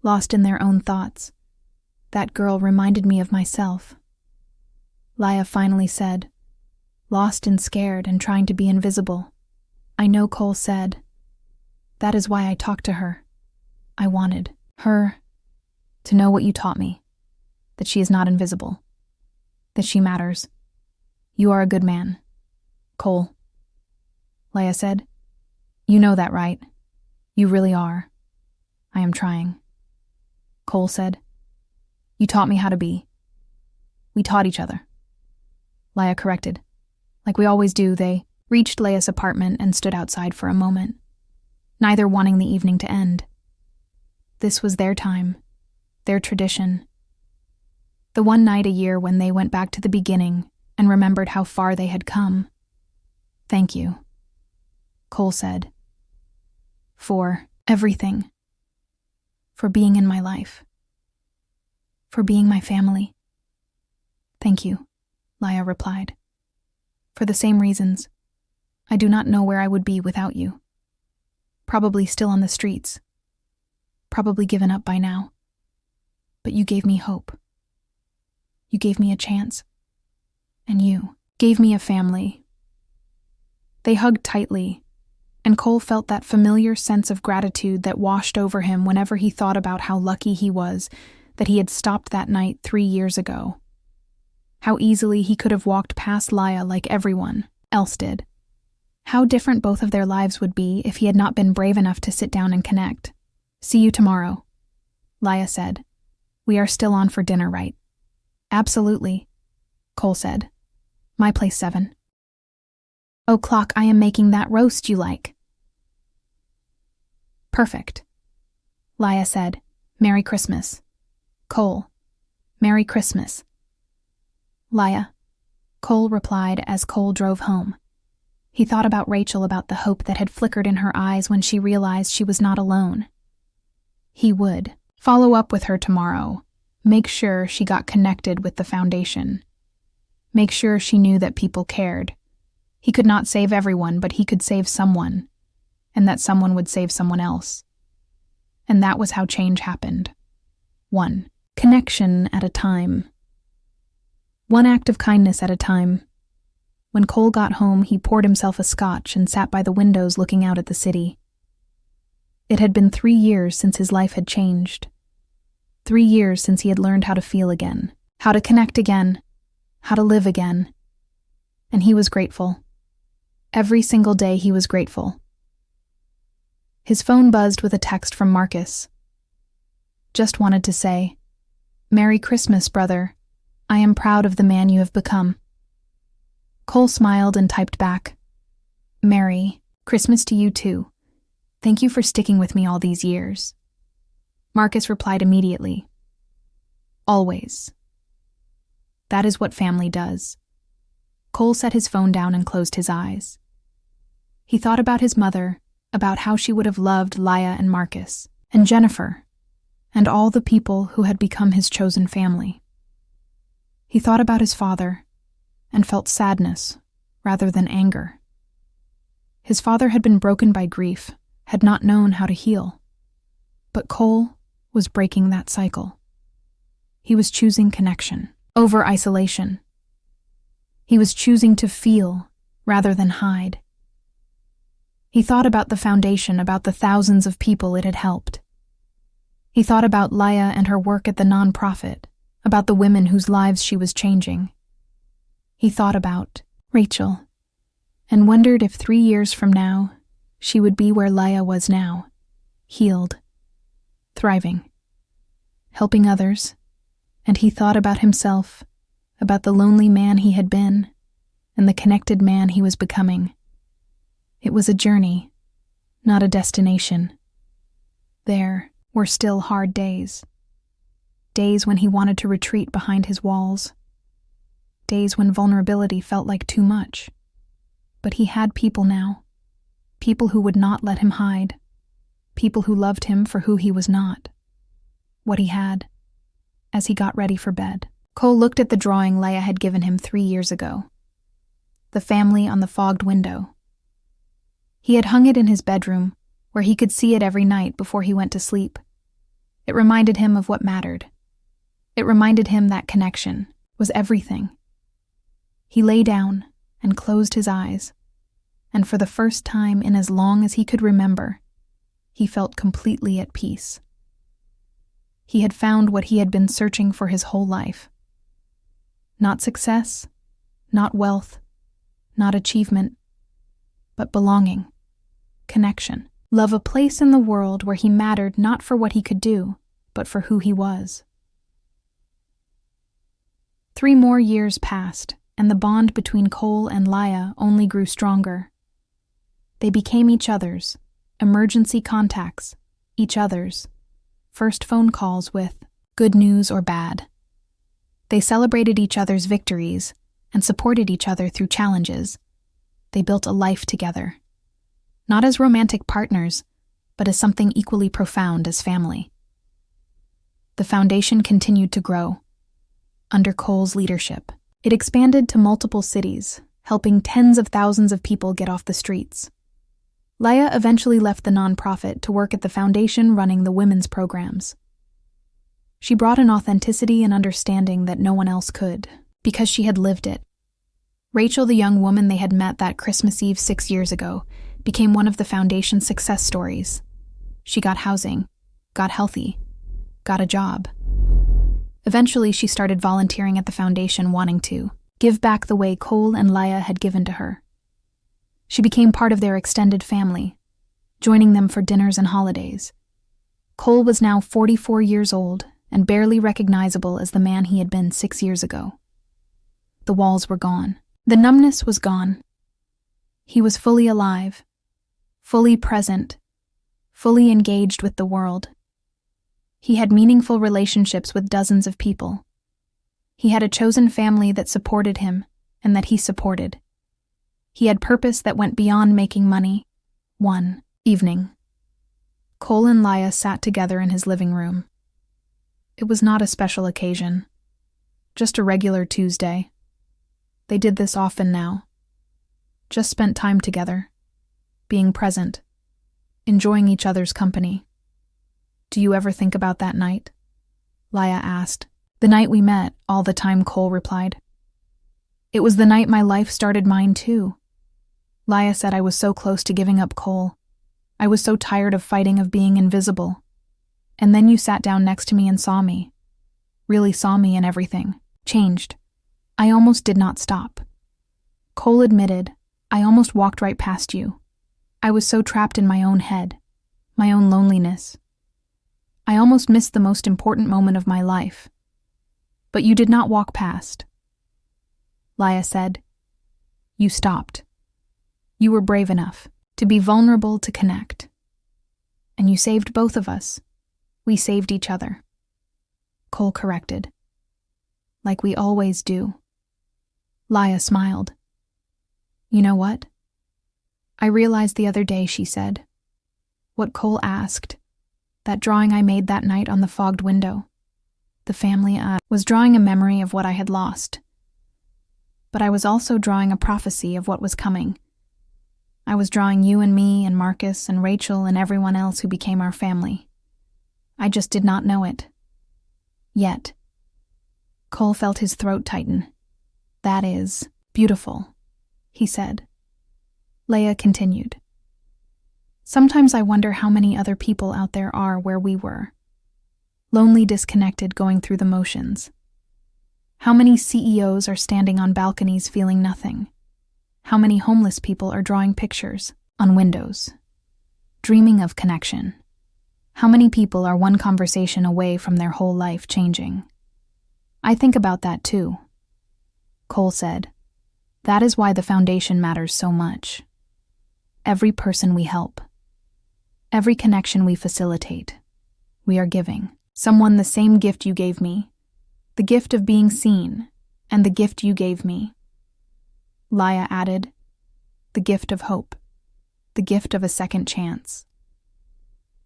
lost in their own thoughts. That girl reminded me of myself. Laya finally said, lost and scared and trying to be invisible. I know, Cole said. That is why I talked to her. I wanted her to know what you taught me, that she is not invisible, that she matters. You are a good man, Cole. Laya said, you know that, right? You really are. I am trying. Cole said, you taught me how to be. We taught each other. Laya corrected. Like we always do, they reached Laya's apartment and stood outside for a moment, neither wanting the evening to end. This was their time, their tradition. The one night a year when they went back to the beginning and remembered how far they had come. Thank you, Cole said. For everything. For being in my life. For being my family. Thank you, Laya replied. For the same reasons. I do not know where I would be without you. Probably still on the streets. Probably given up by now. But you gave me hope. You gave me a chance. And you gave me a family. They hugged tightly, and Cole felt that familiar sense of gratitude that washed over him whenever he thought about how lucky he was that he had stopped that night 3 years ago. How easily he could have walked past Laya like everyone, else did. How different both of their lives would be if he had not been brave enough to sit down and connect. "See you tomorrow," Laya said. "We are still on for dinner, right?" "Absolutely," Cole said. "My place 7 o'clock. I am making that roast you like." "Perfect," Laya said. "Merry Christmas." Cole, "Merry Christmas." "Laya," Cole replied as Cole drove home. He thought about Rachel, about the hope that had flickered in her eyes when she realized she was not alone. He would follow up with her tomorrow, make sure she got connected with the foundation, make sure she knew that people cared. He could not save everyone, but he could save someone, and that someone would save someone else. And that was how change happened. One connection at a time. One act of kindness at a time. When Cole got home, he poured himself a scotch and sat by the windows looking out at the city. It had been 3 years since his life had changed. 3 years since he had learned how to feel again, how to connect again, how to live again. And he was grateful. Every single day he was grateful. His phone buzzed with a text from Marcus. "Just wanted to say, Merry Christmas, brother. I am proud of the man you have become." Cole smiled and typed back, "Merry Christmas to you too. Thank you for sticking with me all these years." Marcus replied immediately, "Always." That is what family does. Cole set his phone down and closed his eyes. He thought about his mother, about how she would have loved Laya and Marcus, and Jennifer, and all the people who had become his chosen family. He thought about his father, and felt sadness rather than anger. His father had been broken by grief, had not known how to heal. But Cole was breaking that cycle. He was choosing connection over isolation. He was choosing to feel rather than hide. He thought about the foundation, about the thousands of people it had helped. He thought about Laya and her work at the nonprofit, about the women whose lives she was changing. He thought about Rachel, and wondered if 3 years from now, she would be where Laya was now, healed, thriving, helping others. And he thought about himself, about the lonely man he had been, and the connected man he was becoming. It was a journey, not a destination. There were still hard days. Days when he wanted to retreat behind his walls. Days when vulnerability felt like too much. But he had people now. People who would not let him hide. People who loved him for who he was not. What he had. As he got ready for bed, Cole looked at the drawing Laya had given him 3 years ago. The family on the fogged window. He had hung it in his bedroom, where he could see it every night before he went to sleep. It reminded him of what mattered. It reminded him that connection was everything. He lay down and closed his eyes, and for the first time in as long as he could remember, he felt completely at peace. He had found what he had been searching for his whole life. Not success, not wealth, not achievement, but belonging, connection, love, a place in the world where he mattered not for what he could do, but for who he was. 3 more years passed, and the bond between Cole and Laya only grew stronger. They became each other's, emergency contacts, each other's, first phone calls with good news or bad. They celebrated each other's victories and supported each other through challenges. They built a life together, not as romantic partners, but as something equally profound as family. The foundation continued to grow. Under Cole's leadership, it expanded to multiple cities, helping tens of thousands of people get off the streets. Laya eventually left the nonprofit to work at the foundation running the women's programs. She brought an authenticity and understanding that no one else could, because she had lived it. Rachel, the young woman they had met that Christmas Eve 6 years ago, became one of the foundation's success stories. She got housing, got healthy, got a job. Eventually, she started volunteering at the foundation, wanting to give back the way Cole and Laya had given to her. She became part of their extended family, joining them for dinners and holidays. Cole was now 44 years old and barely recognizable as the man he had been 6 years ago. The walls were gone. The numbness was gone. He was fully alive, fully present, fully engaged with the world. He had meaningful relationships with dozens of people. He had a chosen family that supported him and that he supported. He had purpose that went beyond making money. One evening, Cole and Laya sat together in his living room. It was not a special occasion, just a regular Tuesday. They did this often now. Just spent time together, being present, enjoying each other's company. "Do you ever think about that night?" Laya asked. "The night we met, all the time," Cole replied. "It was the night my life started mine too." Laya said, "I was so close to giving up Cole. I was so tired of fighting, of being invisible. And then you sat down next to me and saw me. Really saw me, and everything changed. I almost did not stop." Cole admitted, "I almost walked right past you. I was so trapped in my own head, my own loneliness. I almost missed the most important moment of my life. But you did not walk past." Laya said, "You stopped. You were brave enough to be vulnerable, to connect. And you saved both of us. We saved each other." Cole corrected, "Like we always do." Laya smiled. "You know what? I realized the other day," she said, "what Cole asked. That drawing I made that night on the fogged window. The family I was drawing a memory of what I had lost. But I was also drawing a prophecy of what was coming. I was drawing you and me and Marcus and Rachel and everyone else who became our family. I just did not know it. Yet." Cole felt his throat tighten. "That is beautiful," he said. Laya continued, "Sometimes I wonder how many other people out there are where we were. Lonely, disconnected, going through the motions. How many CEOs are standing on balconies feeling nothing? How many homeless people are drawing pictures on windows, dreaming of connection? How many people are one conversation away from their whole life changing? I think about that too." Cole said, "That is why the foundation matters so much. Every person we help, every connection we facilitate, we are giving someone the same gift you gave me, the gift of being seen, and the gift you gave me." Laya added, "The gift of hope, the gift of a second chance."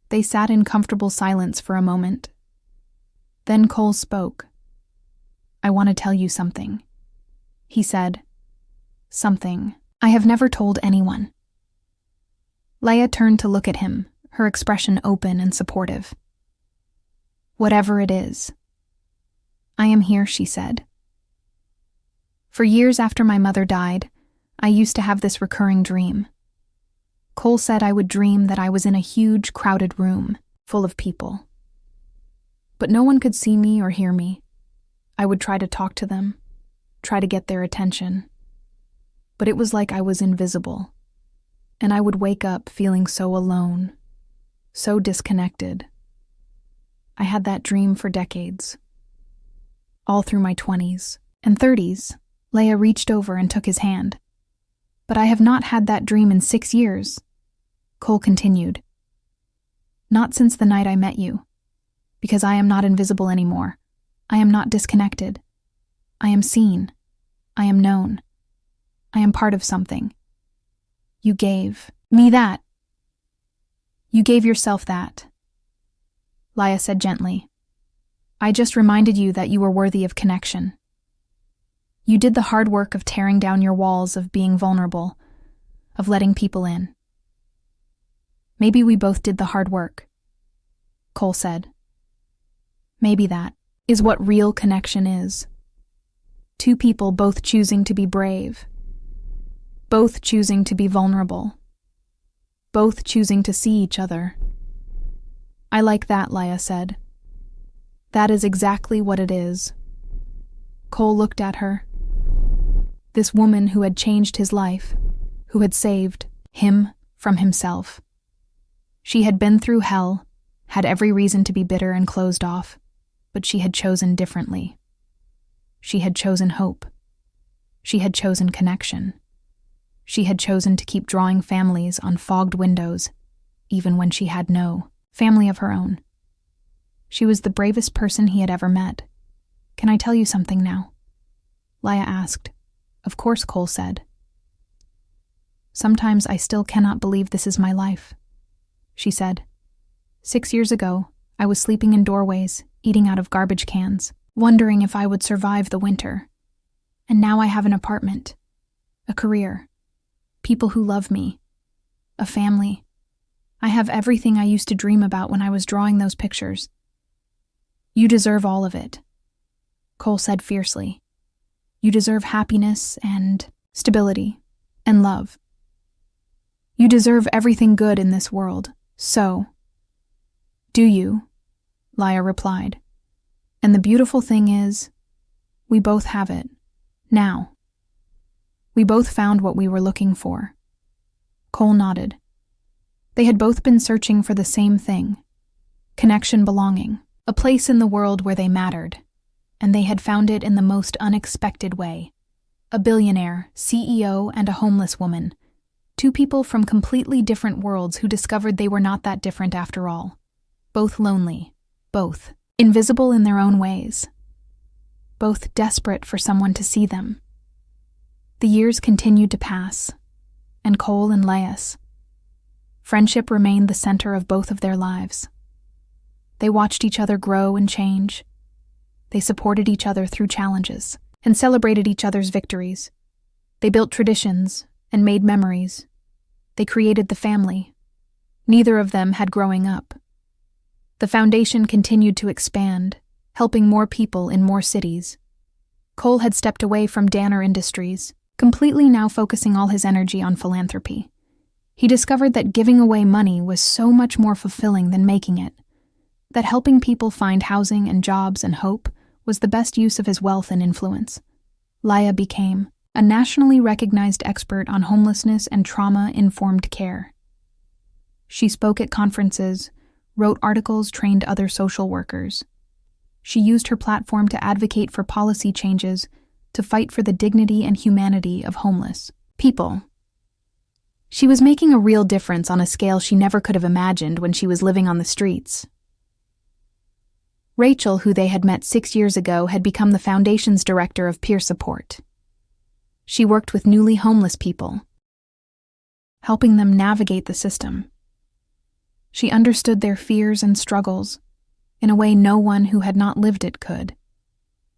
They sat in comfortable silence for a moment. Then Cole spoke. "I want to tell you something," he said. "Something I have never told anyone." Laya turned to look at him, her expression open and supportive. "Whatever it is." "I am here," she said. "For years after my mother died, I used to have this recurring dream. Cole said I would dream that I was in a huge, crowded room, full of people. But no one could see me or hear me. I would try to talk to them, try to get their attention. But it was like I was invisible, and I would wake up feeling so alone, so disconnected. I had that dream for decades. All through my 20s and 30s, Laya reached over and took his hand. But I have not had that dream in 6 years," Cole continued. "Not since the night I met you, because I am not invisible anymore. I am not disconnected. I am seen. I am known. I am part of something. You gave me that. You gave yourself that." Laya said gently, "I just reminded you that you were worthy of connection. You did the hard work of tearing down your walls, of being vulnerable, of letting people in. Maybe we both did the hard work," Cole said. "Maybe that is what real connection is. Two people both choosing to be brave, both choosing to be vulnerable, both choosing to see each other." "I like that," Laya said. "That is exactly what it is." Cole looked at her. This woman who had changed his life, who had saved him from himself. She had been through hell, had every reason to be bitter and closed off, but she had chosen differently. She had chosen hope. She had chosen connection. She had chosen to keep drawing families on fogged windows, even when she had no family of her own. She was the bravest person he had ever met. "Can I tell you something now?" Laya asked. "Of course," Cole said. "Sometimes I still cannot believe this is my life," she said. 6 years ago, I was sleeping in doorways, eating out of garbage cans, wondering if I would survive the winter. And now I have an apartment, a career, people who love me, a family. I have everything I used to dream about when I was drawing those pictures. You deserve all of it," Cole said fiercely. "You deserve happiness and stability and love. You deserve everything good in this world, so..." "Do you?" Laya replied. "And the beautiful thing is, we both have it, now. We both found what we were looking for." Cole nodded. They had both been searching for the same thing: connection, belonging, a place in the world where they mattered, and they had found it in the most unexpected way. A billionaire, CEO, and a homeless woman, two people from completely different worlds who discovered they were not that different after all. Both lonely, both invisible in their own ways, both desperate for someone to see them. The years continued to pass, and Cole and Laya's friendship remained the center of both of their lives. They watched each other grow and change. They supported each other through challenges and celebrated each other's victories. They built traditions and made memories. They created the family neither of them had growing up. The foundation continued to expand, helping more people in more cities. Cole had stepped away from Danner Industries, completely now focusing all his energy on philanthropy. He discovered that giving away money was so much more fulfilling than making it, that helping people find housing and jobs and hope was the best use of his wealth and influence. Laya became a nationally recognized expert on homelessness and trauma-informed care. She spoke at conferences, wrote articles, trained other social workers. She used her platform to advocate for policy changes, to fight for the dignity and humanity of homeless people. She was making a real difference on a scale she never could have imagined when she was living on the streets. Rachel, who they had met 6 years ago, had become the foundation's director of peer support. She worked with newly homeless people, helping them navigate the system. She understood their fears and struggles in a way no one who had not lived it could,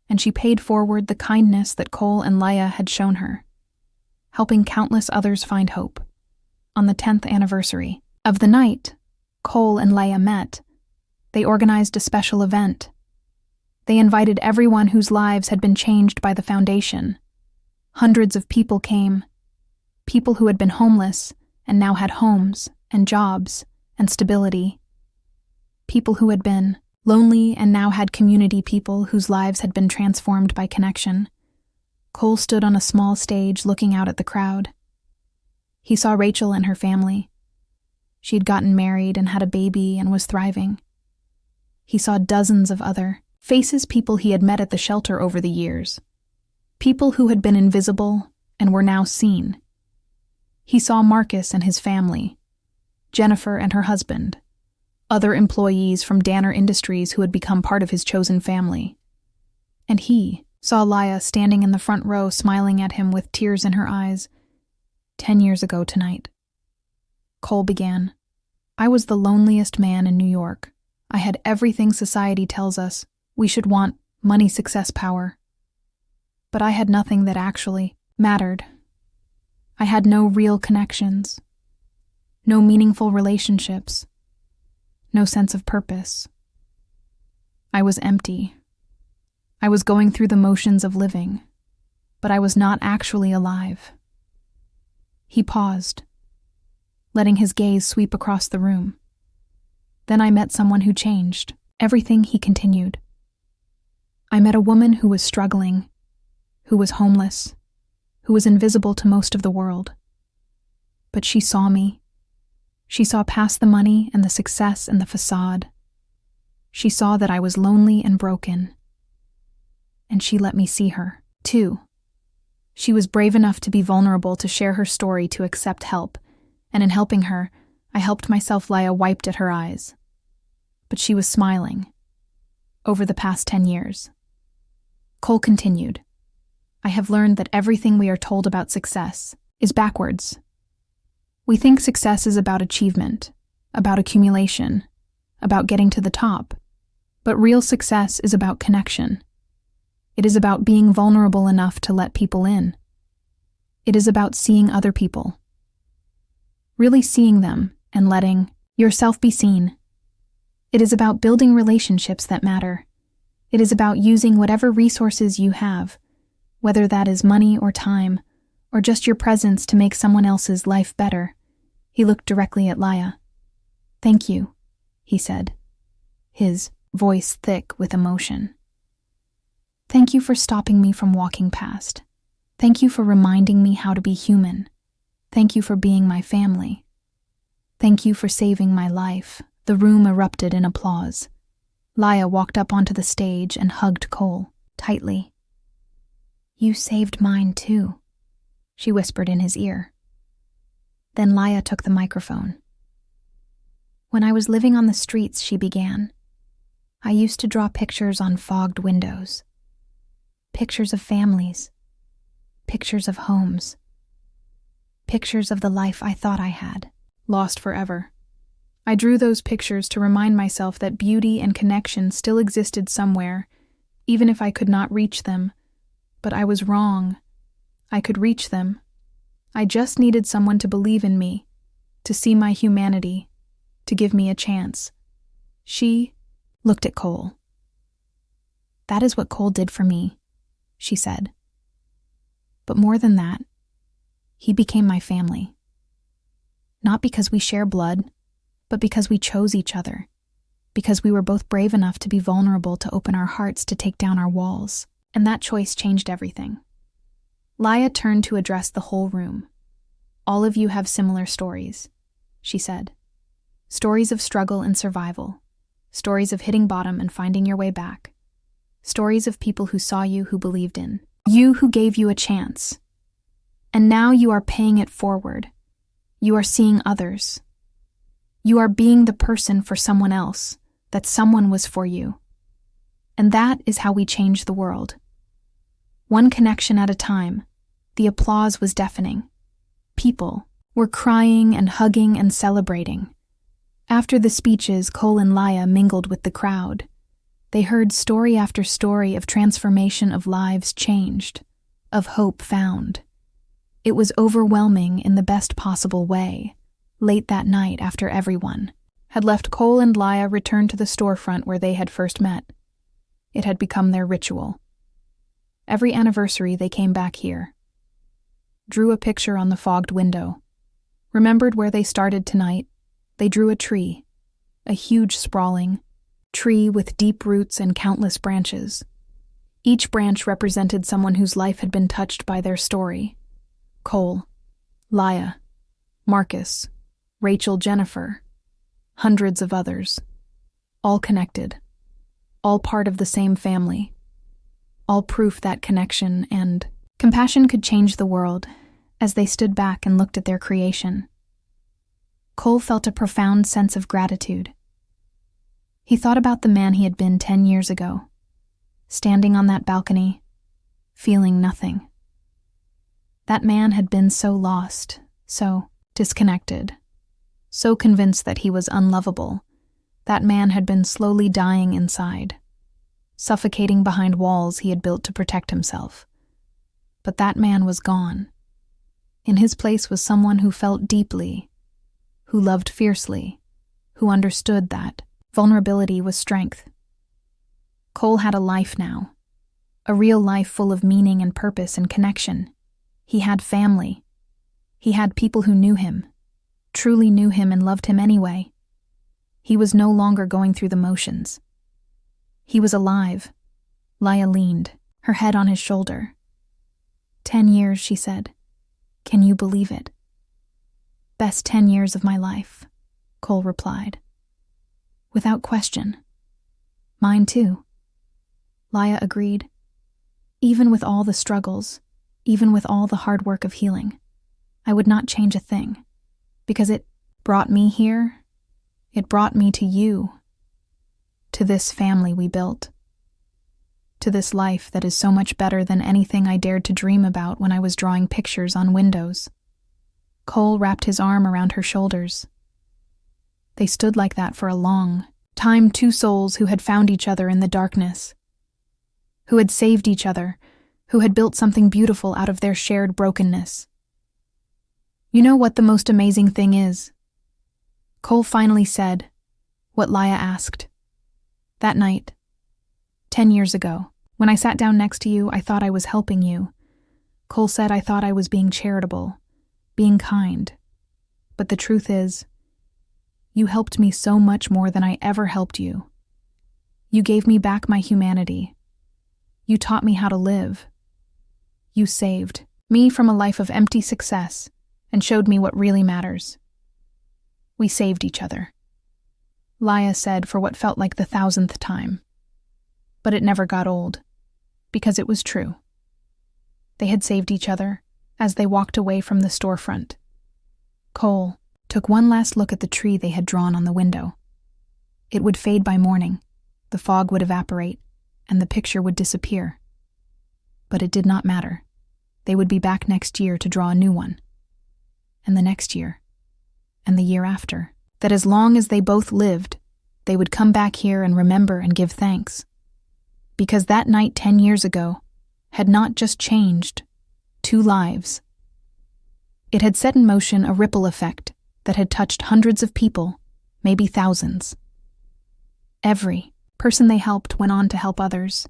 and she paid forward the kindness that Cole and Laya had shown her, helping countless others find hope. On the 10th anniversary of the night Cole and Laya met, they organized a special event. They invited everyone whose lives had been changed by the foundation. Hundreds of people came, people who had been homeless and now had homes and jobs and stability, people who had been lonely and now had community, people whose lives had been transformed by connection. Cole stood on a small stage looking out at the crowd. He saw Rachel and her family. She had gotten married and had a baby and was thriving. He saw dozens of other faces, people he had met at the shelter over the years, people who had been invisible and were now seen. He saw Marcus and his family, Jennifer and her husband, other employees from Danner Industries who had become part of his chosen family. And he saw Laya standing in the front row smiling at him with tears in her eyes. 10 years ago tonight. Cole began. I was the loneliest man in New York. I had everything society tells us we should want: money, success, power. But I had nothing that actually mattered. I had no real connections, no meaningful relationships, no sense of purpose. I was empty. I was going through the motions of living, but I was not actually alive. He paused, letting his gaze sweep across the room. Then I met someone who changed everything, he continued. I met a woman who was struggling, who was homeless, who was invisible to most of the world. But she saw me. She saw past the money and the success and the facade. She saw that I was lonely and broken. And she let me see her, too. She was brave enough to be vulnerable, to share her story, to accept help. And in helping her, I helped myself. Laya wiped at her eyes. But she was smiling. Over the past 10 years. Cole continued. I have learned that everything we are told about success is backwards. We think success is about achievement, about accumulation, about getting to the top. But real success is about connection. It is about being vulnerable enough to let people in. It is about seeing other people. Really seeing them and letting yourself be seen. It is about building relationships that matter. It is about using whatever resources you have, whether that is money or time, or just your presence to make someone else's life better. He looked directly at Laya. Thank you, he said, his voice thick with emotion. Thank you for stopping me from walking past. Thank you for reminding me how to be human. Thank you for being my family. Thank you for saving my life. The room erupted in applause. Laya walked up onto the stage and hugged Cole tightly. You saved mine too, she whispered in his ear. Then Laya took the microphone. When I was living on the streets, she began, I used to draw pictures on fogged windows. Pictures of families. Pictures of homes. Pictures of the life I thought I had. Lost forever. I drew those pictures to remind myself that beauty and connection still existed somewhere, even if I could not reach them. But I was wrong. I could reach them. I just needed someone to believe in me, to see my humanity, to give me a chance. She looked at Cole. That is what Cole did for me, she said. But more than that, he became my family. Not because we share blood, but because we chose each other, because we were both brave enough to be vulnerable, to open our hearts, to take down our walls, and that choice changed everything. Laya turned to address the whole room. All of you have similar stories, she said. Stories of struggle and survival, stories of hitting bottom and finding your way back, stories of people who saw you, who believed in you, who gave you a chance. And now you are paying it forward. You are seeing others. You are being the person for someone else, that someone was for you. And that is how we change the world. One connection at a time. The applause was deafening. People were crying and hugging and celebrating. After the speeches, Cole and Laya mingled with the crowd. They heard story after story of transformation, of lives changed, of hope found. It was overwhelming in the best possible way. Late that night, after everyone had left, Cole and Laya returned to the storefront where they had first met. It had become their ritual. Every anniversary they came back here, drew a picture on the fogged window, remembered where they started tonight. They drew a tree, a huge sprawling tree with deep roots and countless branches. Each branch represented someone whose life had been touched by their story. Cole, Laya, Marcus, Rachel, Jennifer, hundreds of others, all connected, all part of the same family, all proof that connection and compassion could change the world. As they stood back and looked at their creation, Cole felt a profound sense of gratitude. He thought about the man he had been 10 years ago, standing on that balcony, feeling nothing. That man had been so lost, so disconnected, so convinced that he was unlovable. That man had been slowly dying inside, suffocating behind walls he had built to protect himself. But that man was gone. In his place was someone who felt deeply, who loved fiercely, who understood that vulnerability was strength. Cole had a life now, a real life full of meaning and purpose and connection. He had family. He had people who knew him, truly knew him and loved him anyway. He was no longer going through the motions. He was alive. Laya leaned, her head on his shoulder. 10 years, she said. Can you believe it? Best 10 years of my life, Cole replied. Without question. Mine too, Laya agreed. Even with all the struggles, even with all the hard work of healing, I would not change a thing, because it brought me here. It brought me to you, to this family we built, to this life that is so much better than anything I dared to dream about when I was drawing pictures on windows. Cole wrapped his arm around her shoulders. They stood like that for a long time, two souls who had found each other in the darkness, who had saved each other, who had built something beautiful out of their shared brokenness. You know what the most amazing thing is? Cole finally said what Laya asked. That night, 10 years ago, when I sat down next to you, I thought I was helping you. Cole said I thought I was being charitable, being kind. But the truth is, you helped me so much more than I ever helped you. You gave me back my humanity. You taught me how to live. You saved me from a life of empty success and showed me what really matters. We saved each other, Laya said for what felt like the 1,000th time. But it never got old, because it was true. They had saved each other as they walked away from the storefront. Cole took one last look at the tree they had drawn on the window. It would fade by morning, the fog would evaporate, and the picture would disappear. But it did not matter. They would be back next year to draw a new one. And the next year. And the year after. That as long as they both lived, they would come back here and remember and give thanks. Because that night 10 years ago had not just changed 2 lives. It had set in motion a ripple effect that had touched hundreds of people, maybe thousands. Every person they helped went on to help others.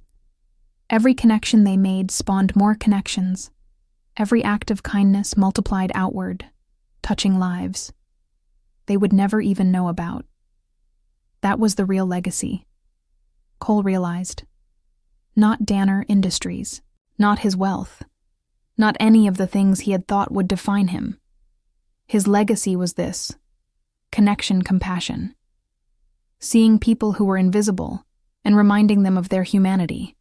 Every connection they made spawned more connections. Every act of kindness multiplied outward, touching lives they would never even know about. That was the real legacy, Cole realized. Not Danner Industries, not his wealth, not any of the things he had thought would define him. His legacy was this: connection, compassion. Seeing people who were invisible and reminding them of their humanity.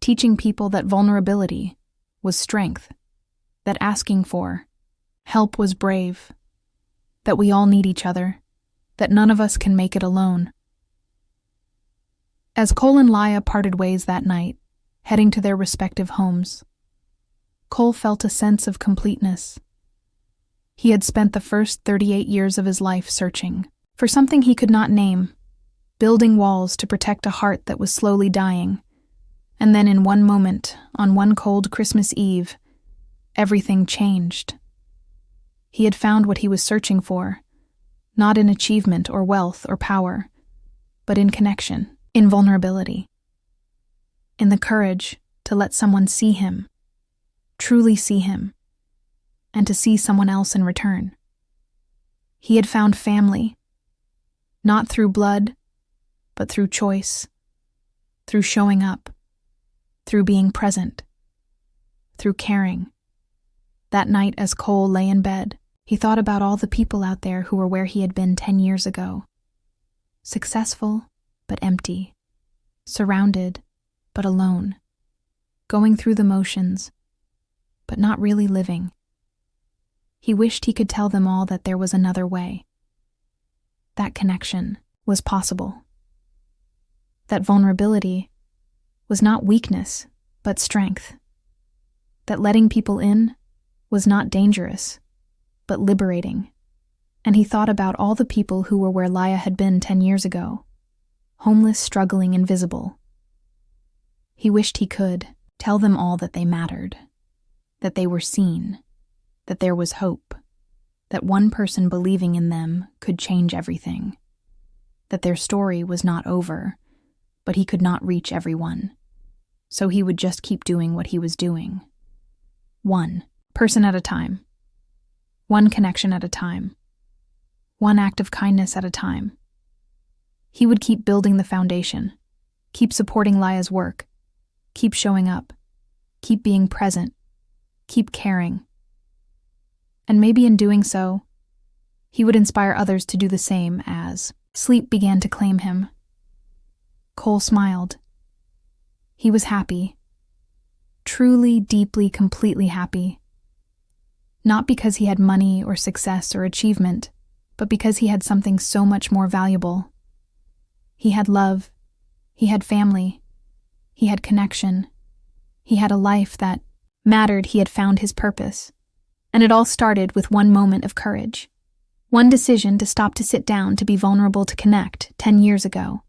Teaching people that vulnerability was strength, that asking for help was brave, that we all need each other, that none of us can make it alone. As Cole and Laya parted ways that night, heading to their respective homes, Cole felt a sense of completeness. He had spent the first 38 years of his life searching for something he could not name, building walls to protect a heart that was slowly dying. And then in one moment, on one cold Christmas Eve, everything changed. He had found what he was searching for, not in achievement or wealth or power, but in connection, in vulnerability, in the courage to let someone see him, truly see him, and to see someone else in return. He had found family, not through blood, but through choice, through showing up, through being present, through caring. That night, as Cole lay in bed, he thought about all the people out there who were where he had been 10 years ago. Successful, but empty. Surrounded, but alone. Going through the motions, but not really living. He wished he could tell them all that there was another way. That connection was possible. That vulnerability was not weakness, but strength. That letting people in was not dangerous, but liberating. And he thought about all the people who were where Laya had been 10 years ago, homeless, struggling, invisible. He wished he could tell them all that they mattered, that they were seen, that there was hope, that one person believing in them could change everything, that their story was not over, but he could not reach everyone, so he would just keep doing what he was doing. One person at a time. One connection at a time. One act of kindness at a time. He would keep building the foundation, keep supporting Laya's work, keep showing up, keep being present, keep caring. And maybe in doing so, He would inspire others to do the same as sleep began to claim him. Cole smiled. He was happy. Truly, deeply, completely happy. Not because he had money or success or achievement, but because he had something so much more valuable. He had love. He had family. He had connection. He had a life that mattered. He had found his purpose. And it all started with one moment of courage. One decision to stop, to sit down, to be vulnerable, to connect 10 years ago.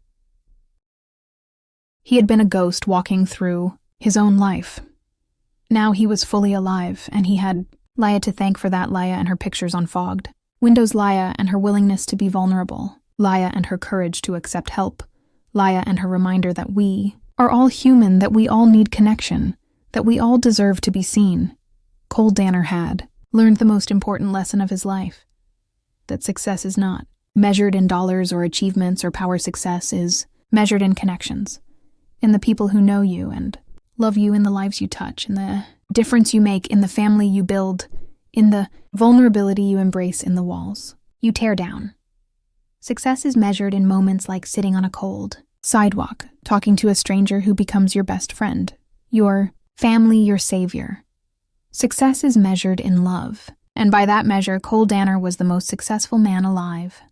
He had been a ghost walking through his own life. Now he was fully alive, and he had Laya to thank for that. Laya and her pictures unfogged. Windows Laya and her willingness to be vulnerable. Laya and her courage to accept help. Laya and her reminder that we are all human, that we all need connection, that we all deserve to be seen. Cole Danner had learned the most important lesson of his life. That success is not measured in dollars or achievements or power. Success is measured in connections, in the people who know you and love you, in the lives you touch, in the difference you make, in the family you build, in the vulnerability you embrace, in the walls you tear down. Success is measured in moments like sitting on a cold sidewalk, talking to a stranger who becomes your best friend, your family, your savior. Success is measured in love, and by that measure, Cole Danner was the most successful man alive.